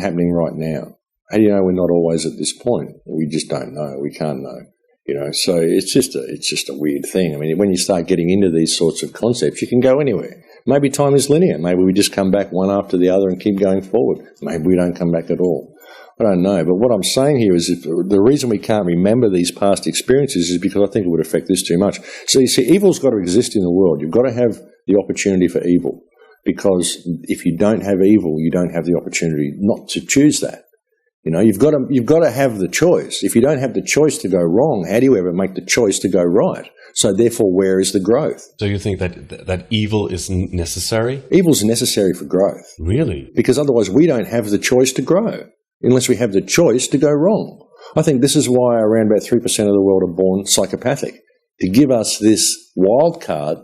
happening right now? How do you know we're not always at this point? We just don't know. We can't know. So it's just a weird thing. I mean, when you start getting into these sorts of concepts, you can go anywhere. Maybe time is linear. Maybe we just come back one after the other and keep going forward. Maybe we don't come back at all. I don't know. But what I'm saying here is the reason we can't remember these past experiences is because I think it would affect this too much. So you see, evil's got to exist in the world. You've got to have the opportunity for evil. Because if you don't have evil, you don't have the opportunity not to choose that. You know, you've got to have the choice. If you don't have the choice to go wrong, how do you ever make the choice to go right? So therefore, where is the growth? So you think that evil is necessary? Evil's necessary for growth. Really? Because otherwise we don't have the choice to grow, unless we have the choice to go wrong. I think this is why around about 3% of the world are born psychopathic, to give us this wild card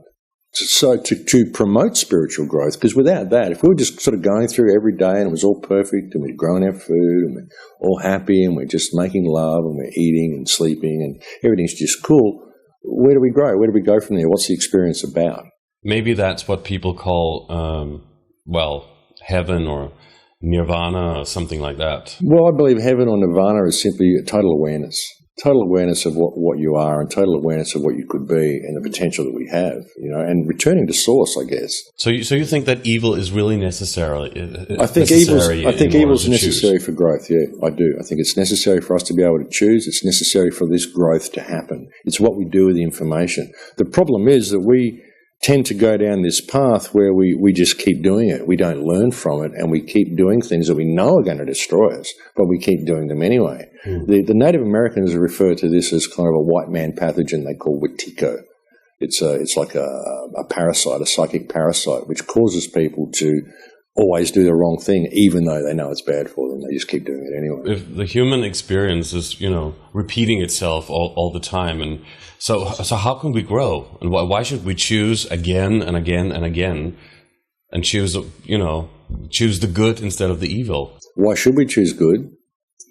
to promote spiritual growth. Because without that, if we were just sort of going through every day and it was all perfect and we'd grown our food and we're all happy and we're just making love and we're eating and sleeping and everything's just cool, where do we grow? Where do we go from there? What's the experience about? Maybe that's what people call, heaven or nirvana or something like that. Well, I believe heaven or nirvana is simply total awareness. Total awareness of what you are and total awareness of what you could be and the potential that we have, you know, and returning to source, I guess. So you think that evil is really necessary? I think evil's necessary for growth, yeah, I do. I think it's necessary for us to be able to choose. It's necessary for this growth to happen. It's what we do with the information. The problem is that we tend to go down this path where we just keep doing it. We don't learn from it, and we keep doing things that we know are going to destroy us, but we keep doing them anyway. The Native Americans refer to this as kind of a white man pathogen they call Wetiko. It's like a parasite, a psychic parasite, which causes people to always do the wrong thing, even though they know it's bad for them. They just keep doing it anyway. If the human experience is, repeating itself all the time, and so how can we grow? And why should we choose again and again and again, and choose the good instead of the evil? Why should we choose good?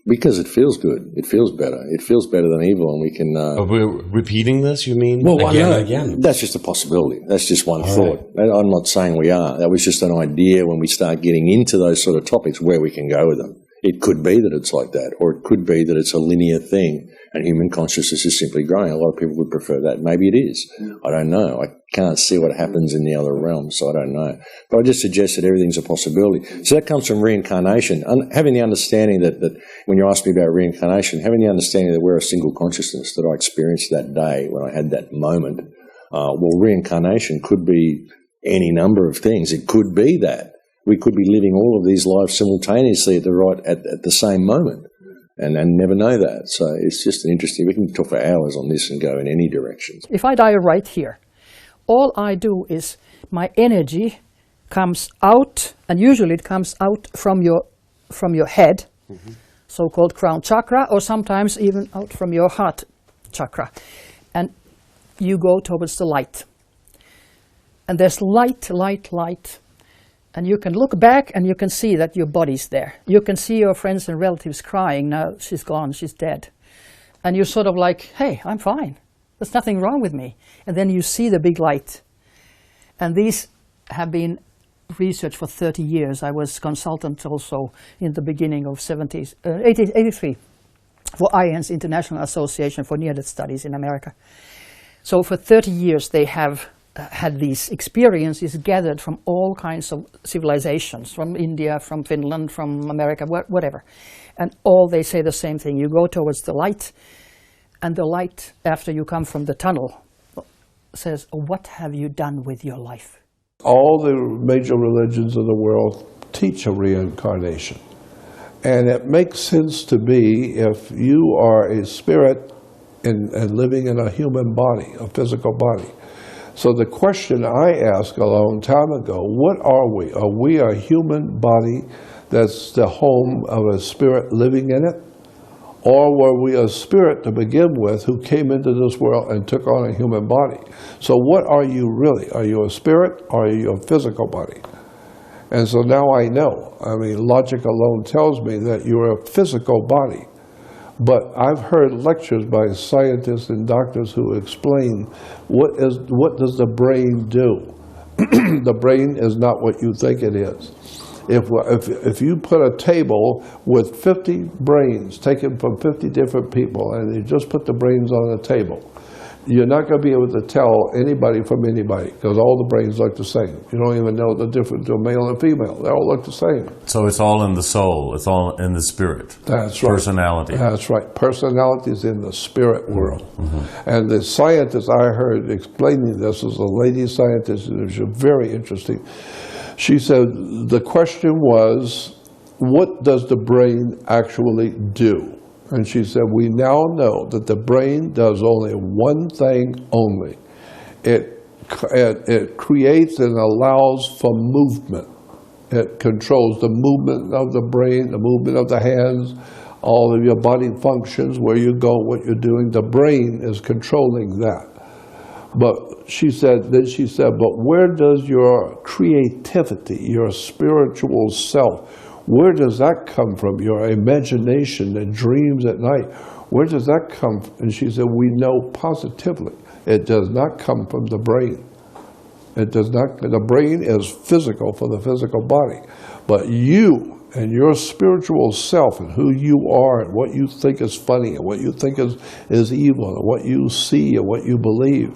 Because it feels good. It feels better. It feels better than evil, and we can... Are we repeating this, you mean? Well, again and again? That's just a possibility. That's just one thought. Right. I'm not saying we are. That was just an idea when we start getting into those sort of topics where we can go with them. It could be that it's like that, or it could be that it's a linear thing, and human consciousness is simply growing. A lot of people would prefer that. Maybe it is. I don't know. I can't see what happens in the other realms, so I don't know. But I just suggest that everything's a possibility. So that comes from reincarnation. Having the understanding that when you ask me about reincarnation, having the understanding that we're a single consciousness that I experienced that day when I had that moment. Reincarnation could be any number of things. It could be that. We could be living all of these lives simultaneously at the same moment and never know that. So it's just an interesting, we can talk for hours on this and go in any direction. If I die right here, all I do is my energy comes out, and usually it comes out from your head, so-called crown chakra, or sometimes even out from your heart chakra. And you go towards the light. And there's light, light, light. And you can look back and you can see that your body's there. You can see your friends and relatives crying, now she's gone, she's dead. And you're sort of like, hey, I'm fine. There's nothing wrong with me. And then you see the big light. And these have been researched for 30 years. I was consultant also in the beginning of 83 for IANS, International Association for Near-Death Studies in America. So for 30 years they have had these experiences gathered from all kinds of civilizations, from India, from Finland, from America, whatever. And all they say the same thing. You go towards the light, and the light, after you come from the tunnel, says, what have you done with your life? All the major religions of the world teach a reincarnation. And it makes sense to me if you are a spirit and living in a human body, a physical body. So the question I asked a long time ago, what are we? Are we a human body that's the home of a spirit living in it? Or were we a spirit to begin with who came into this world and took on a human body? So what are you really? Are you a spirit or are you a physical body? And so now I know. I mean, logic alone tells me that you're a physical body. But I've heard lectures by scientists and doctors who explain what does the brain do. The brain is not what you think it is. If you put a table with 50 brains taken from 50 different people and you just put the brains on the table, you're not going to be able to tell anybody from anybody because all the brains look the same. You don't even know the difference between male and female. They all look the same. So it's all in the soul. It's all in the spirit. That's right. Personality. That's right. Personality is in the spirit world. And the scientist I heard explaining this was a lady scientist, and it was very interesting. She said the question was, what does the brain actually do? And she said, we now know that the brain does only one thing only. It creates and allows for movement. It controls the movement of the brain, the movement of the hands, all of your body functions, where you go, what you're doing. The brain is controlling that. But she said, but where does your creativity, your spiritual self, where does that come from? Your imagination and dreams at night, where does that come from? And she said, we know positively it does not come from the brain. It does not. The brain is physical for the physical body. But you and your spiritual self and who you are and what you think is funny and what you think is evil and what you see and what you believe,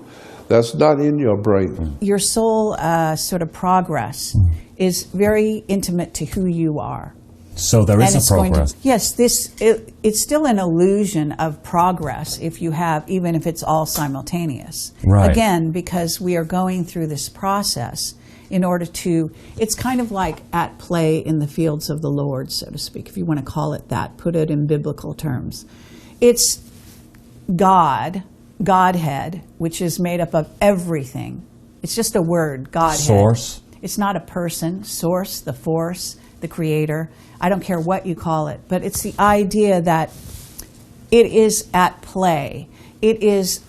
that's not in your brain. Your soul sort of progress is very intimate to who you are. So there is a progress. Yes, it's still an illusion of progress if you have, even if it's all simultaneous. Right. Again, because we are going through this process in order to, it's kind of like at play in the fields of the Lord, so to speak, if you want to call it that, put it in biblical terms. It's God, Godhead, which is made up of everything. It's just a word, Godhead. Source. It's not a person, source, the force, the creator. I don't care what you call it, but it's the idea that it is at play. It is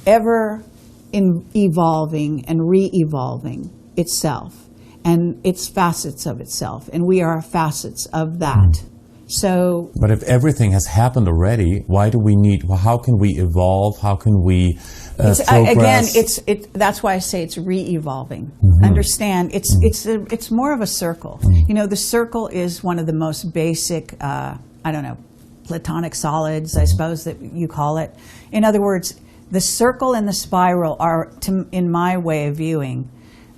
ever evolving and re-evolving itself and its facets of itself, and we are facets of that. So, but if everything has happened already, why do we need? Well, how can we evolve? How can we progress? Again, that's why I say it's re-evolving. Understand, it's more of a circle. You know, the circle is one of the most basic, platonic solids, I suppose that you call it. In other words, the circle and the spiral are, in my way of viewing,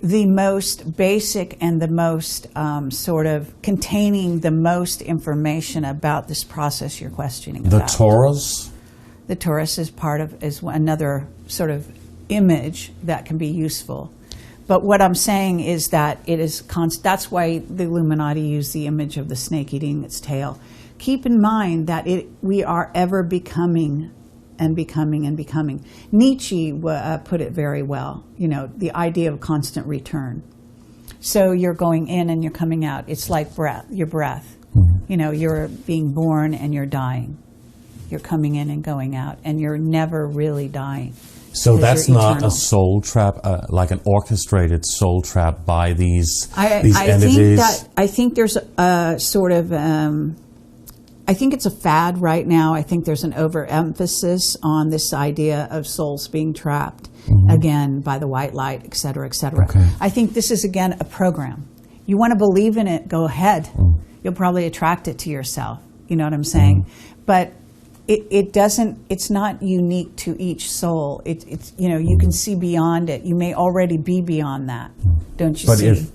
the most basic and the most sort of containing the most information about this process you're questioning about. The torus? The torus is another sort of image that can be useful. But what I'm saying is that it is that's why the Illuminati use the image of the snake eating its tail. Keep in mind that we are ever becoming and becoming and becoming. Nietzsche put it very well, you know, the idea of constant return. So you're going in and you're coming out. It's like your breath. You know, you're being born and you're dying. You're coming in and going out, and you're never really dying. So that's not eternal. a soul trap, like an orchestrated soul trap by these entities? I think there's a sort of... I think it's a fad right now. I think there's an overemphasis on this idea of souls being trapped, again, by the white light, et cetera, et cetera. Okay. I think this is, again, a program. You want to believe in it, go ahead. You'll probably attract it to yourself. You know what I'm saying? But it's not unique to each soul. It's you know, you can see beyond it. You may already be beyond that, don't you see?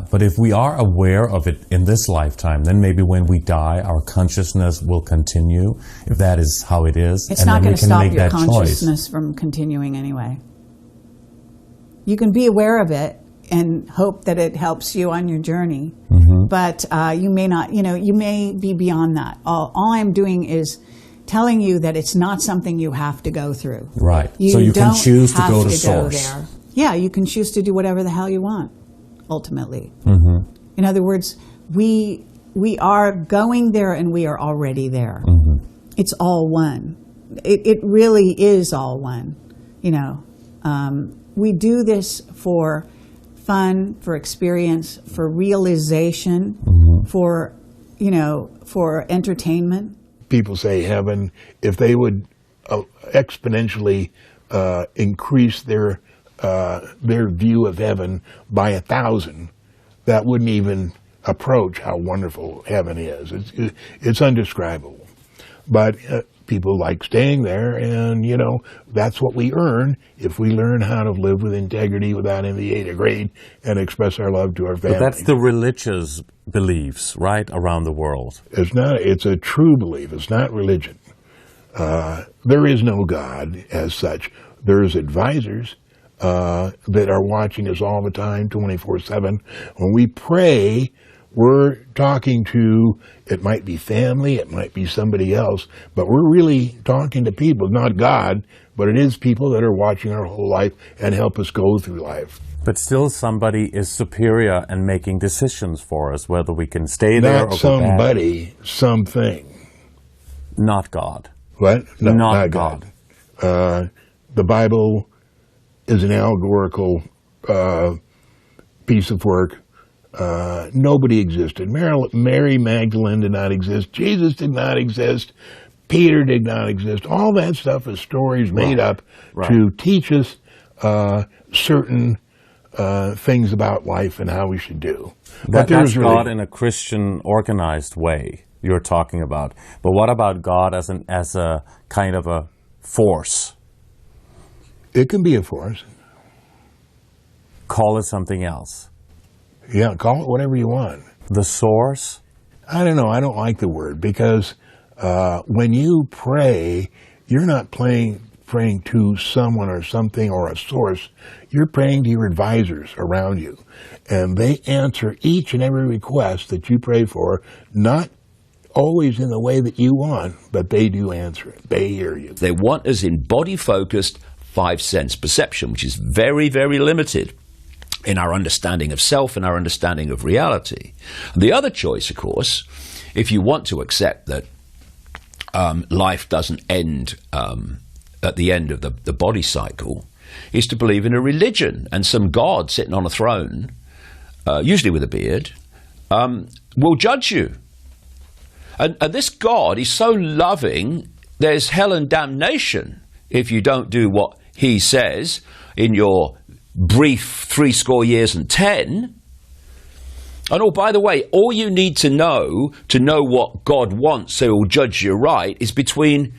But if we are aware of it in this lifetime, then maybe when we die, our consciousness will continue, if that is how it is. It's and not then going we to can stop make your that consciousness choice. from continuing anyway. You can be aware of it and hope that it helps you on your journey, but you may not, you know, you may be beyond that. All I'm doing is telling you that it's not something you have to go through. Right. So you can choose to go to source. There. Yeah, you can choose to do whatever the hell you want, ultimately. In other words, we are going there and we are already there. It's all one. It really is all one. You know, we do this for fun, for experience, for realization, for, you know, for entertainment. People say heaven, if they would exponentially increase their view of heaven by 1,000, that wouldn't even approach how wonderful heaven is. It's undescribable. But people like staying there, and, you know, that's what we earn if we learn how to live with integrity without envy, greed, and express our love to our family. But that's the religious beliefs, right, around the world. It's a true belief. It's not religion. There is no God as such. There's advisors that are watching us all the time, 24/7. When we pray, we're talking to, it might be family, it might be somebody else, but we're really talking to people, not God, but it is people that are watching our whole life and help us go through life. But still somebody is superior and making decisions for us, whether we can stay there Not or go back. somebody, something. Not God. What? No, Not God. The Bible is an allegorical piece of work. Nobody existed. Mary Magdalene did not exist. Jesus did not exist. Peter did not exist. All that stuff is stories made up to teach us certain things about life and how we should do. That's God in a Christian organized way you're talking about. But what about God as a kind of a force? It can be a force. Call it something else. Yeah, call it whatever you want. The source? I don't know. I don't like the word because when you pray, you're not praying to someone or something or a source. You're praying to your advisors around you. And they answer each and every request that you pray for, not always in the way that you want, but they do answer it. They hear you. They want us in body-focused, five-sense perception, which is very, very limited in our understanding of self and our understanding of reality. And the other choice, of course, if you want to accept that life doesn't end at the end of the body cycle, is to believe in a religion and some God sitting on a throne, usually with a beard, will judge you. And this God is so loving, there's hell and damnation if you don't do what he says in your brief 70 years and 10. And oh, by the way, all you need to know what God wants so he'll judge you right is between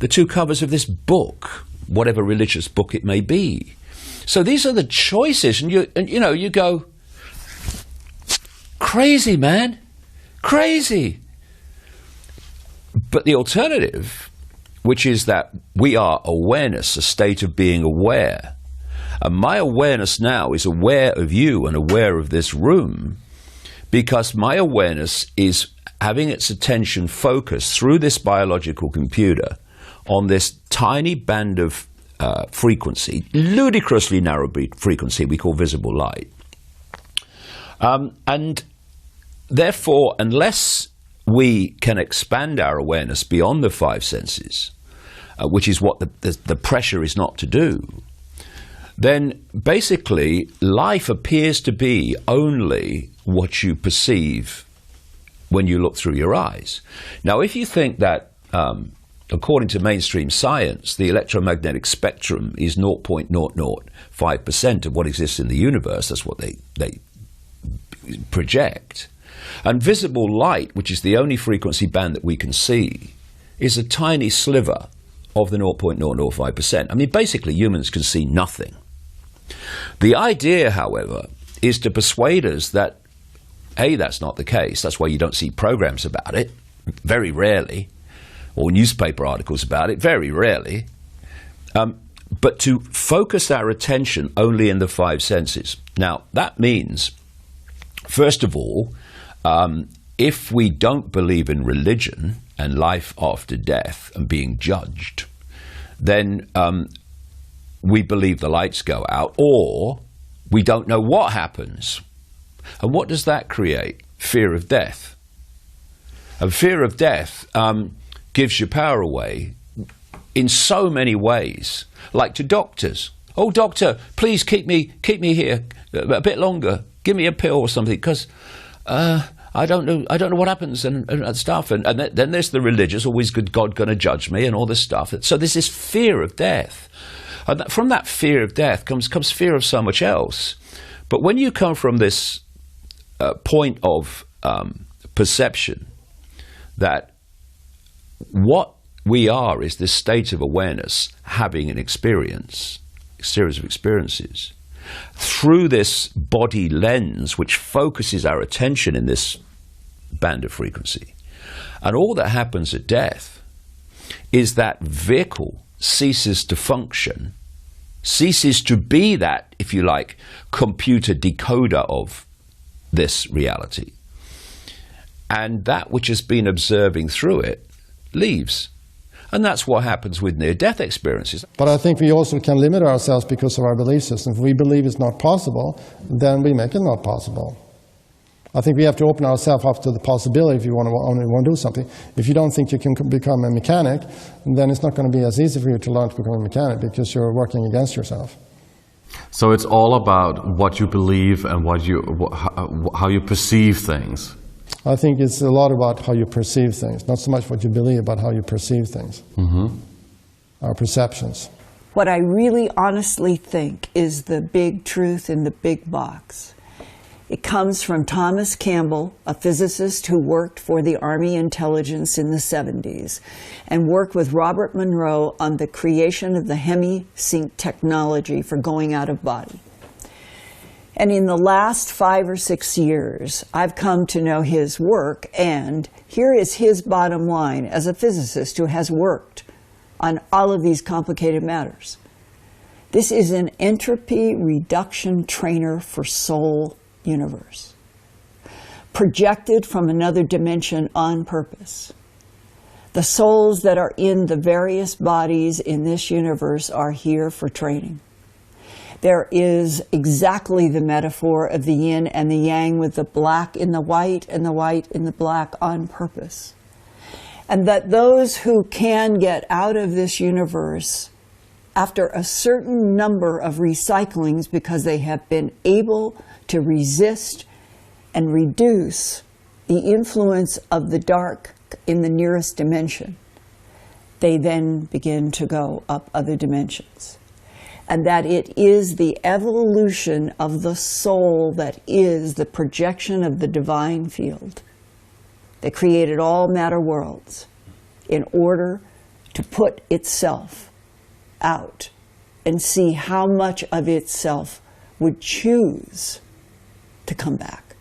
the two covers of this book, whatever religious book it may be. So these are the choices, and you go, crazy, man, crazy. But the alternative, which is that we are awareness, a state of being aware, and my awareness now is aware of you and aware of this room, because my awareness is having its attention focused through this biological computer on this tiny band of frequency, ludicrously narrow frequency we call visible light. And therefore, unless we can expand our awareness beyond the five senses, which is what the pressure is not to do, then basically life appears to be only what you perceive when you look through your eyes. Now, if you think that, according to mainstream science, the electromagnetic spectrum is 0.005% of what exists in the universe, that's what they project, and visible light, which is the only frequency band that we can see, is a tiny sliver of the 0.005%. I mean, basically, humans can see nothing. The idea, however, is to persuade us that, A, that's not the case. That's why you don't see programs about it, very rarely, or newspaper articles about it, very rarely. But to focus our attention only in the five senses. Now, that means, first of all, if we don't believe in religion and life after death and being judged, then we believe the lights go out, or we don't know what happens. And what does that create? Fear of death. And fear of death gives your power away in so many ways, like to doctors. Oh, doctor, please keep me here a bit longer. Give me a pill or something, because I don't know what happens and stuff. And then there's the religious, always good God going to judge me and all this stuff. So there's this fear of death. And from that fear of death comes fear of so much else. But when you come from this point of perception that what we are is this state of awareness having an experience, a series of experiences. Through this body lens, which focuses our attention in this band of frequency. And all that happens at death is that vehicle ceases to function, ceases to be that, if you like, computer decoder of this reality. And that which has been observing through it leaves. And that's what happens with near-death experiences. But I think we also can limit ourselves because of our belief system. If we believe it's not possible, then we make it not possible. I think we have to open ourselves up to the possibility if you only want to do something. If you don't think you can become a mechanic, then it's not going to be as easy for you to learn to become a mechanic because you're working against yourself. So it's all about what you believe and how you perceive things. I think it's a lot about how you perceive things, not so much what you believe, but how you perceive things. Mm-hmm. Our perceptions. What I really honestly think is the big truth in the big box. It comes from Thomas Campbell, a physicist who worked for the Army intelligence in the 70s and worked with Robert Monroe on the creation of the HemiSync technology for going out of body. And in the last 5 or 6 years, I've come to know his work, and here is his bottom line as a physicist who has worked on all of these complicated matters. This is an entropy reduction trainer for soul universe, projected from another dimension on purpose. The souls that are in the various bodies in this universe are here for training. There is exactly the metaphor of the yin and the yang, with the black in the white and the white in the black on purpose. And that those who can get out of this universe after a certain number of recyclings, because they have been able to resist and reduce the influence of the dark in the nearest dimension, they then begin to go up other dimensions. And that it is the evolution of the soul that is the projection of the divine field that created all matter worlds in order to put itself out and see how much of itself would choose to come back.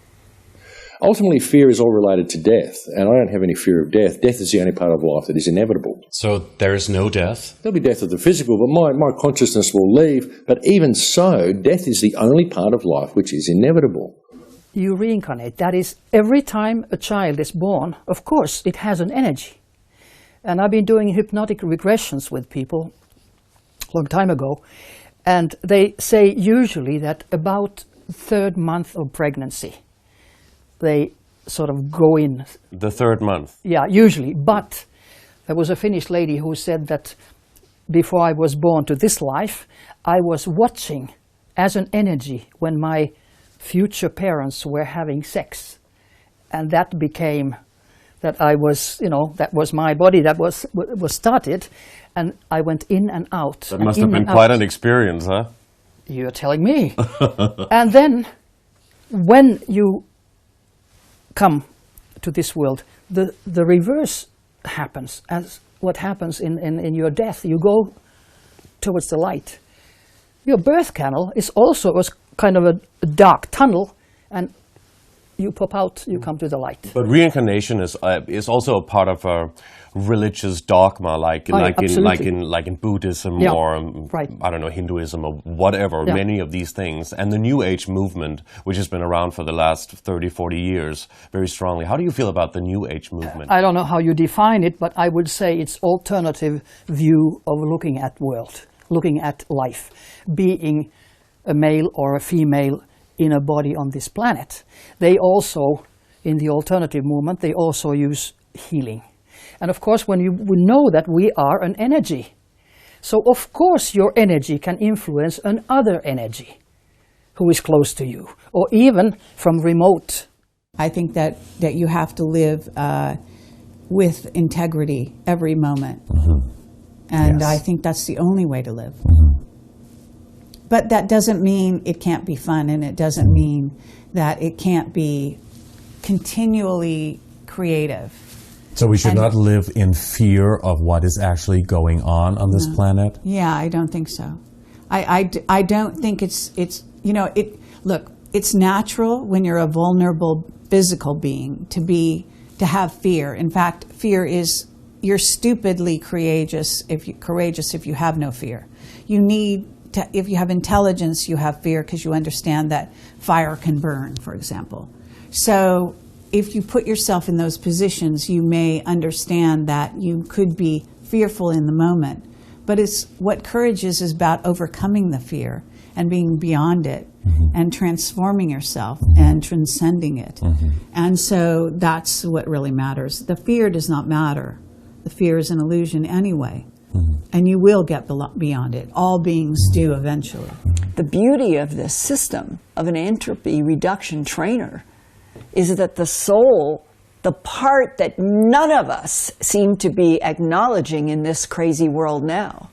Ultimately, fear is all related to death, and I don't have any fear of death. Death is the only part of life that is inevitable. So there is no death? There'll be death of the physical, but my consciousness will leave. But even so, death is the only part of life which is inevitable. You reincarnate. That is, every time a child is born, of course, it has an energy. And I've been doing hypnotic regressions with people a long time ago, and they say usually that about the 3rd month of pregnancy, they sort of go in. The 3rd month? Yeah, usually. But there was a Finnish lady who said that before I was born to this life, I was watching as an energy when my future parents were having sex. And that became that I was, that was my body that was started, and I went in and out. That must have been quite an experience, huh? You're telling me. And then when you come to this world, the reverse happens, as what happens in your death. You go towards the light. Your birth canal is also kind of a dark tunnel, and you pop out, you come to the light. But reincarnation is also a part of a religious dogma, like in Buddhism, yeah, or right. I don't know, Hinduism or whatever, yeah. Many of these things. And the New Age movement, which has been around for the last 30, 40 years, very strongly. How do you feel about the New Age movement? I don't know how you define it, but I would say it's alternative view of looking at world, looking at life, being a male or a female in a body on this planet. They also, in the alternative movement, they also use healing. And of course, we know that we are an energy. So of course your energy can influence another energy who is close to you, or even from remote. I think that you have to live with integrity every moment. Mm-hmm. And Yes. I think that's the only way to live. But that doesn't mean it can't be fun, and it doesn't mean that it can't be continually creative. So we should And- not live in fear of what is actually going on this planet? Yeah, I don't think so. I don't think it's look, it's natural when you're a vulnerable physical being to have fear. In fact, fear is, you're stupidly courageous if you have no fear. If you have intelligence, you have fear because you understand that fire can burn, for example. So if you put yourself in those positions, you may understand that you could be fearful in the moment. But it's what courage is about overcoming the fear and being beyond it and transforming yourself and transcending it. And so that's what really matters. The fear does not matter. The fear is an illusion anyway. And you will get beyond it. All beings do eventually. The beauty of this system of an entropy reduction trainer is that the soul, the part that none of us seem to be acknowledging in this crazy world now,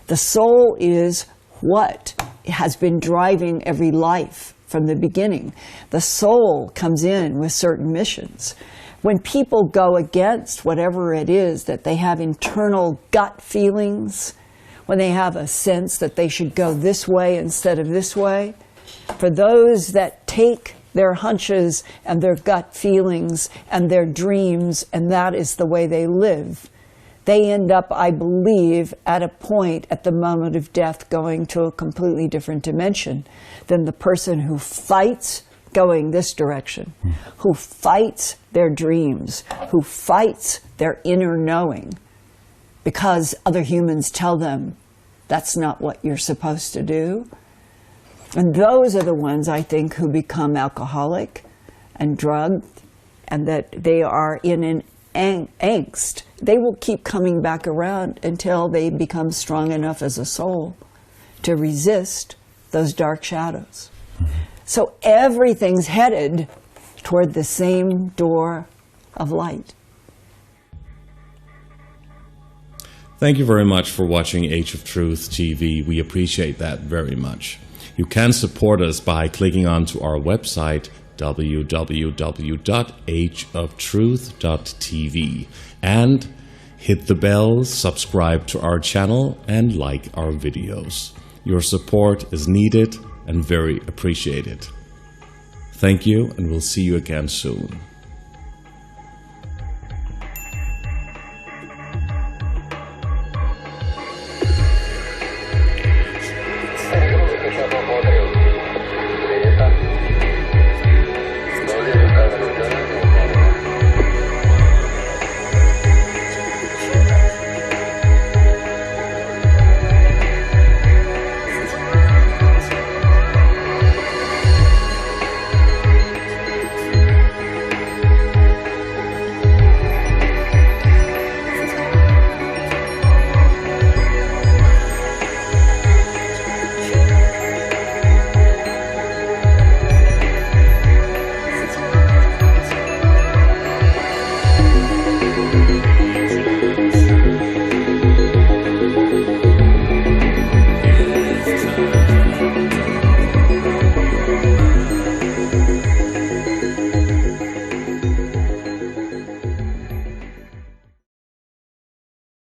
the soul is what has been driving every life from the beginning. The soul comes in with certain missions. When people go against whatever it is, that they have internal gut feelings, when they have a sense that they should go this way instead of this way, for those that take their hunches and their gut feelings and their dreams, and that is the way they live, they end up, I believe, at a point at the moment of death going to a completely different dimension than the person who fights going this direction, who fights their dreams, who fights their inner knowing because other humans tell them that's not what you're supposed to do. And those are the ones, I think, who become alcoholic and drugged, and that they are in an angst. They will keep coming back around until they become strong enough as a soul to resist those dark shadows. So everything's headed toward the same door of light. Thank you very much for watching Age of Truth TV. We appreciate that very much. You can support us by clicking onto our website, www.ageoftruth.tv, and hit the bell, subscribe to our channel, and like our videos. Your support is needed and very appreciated. Thank you, and we'll see you again soon.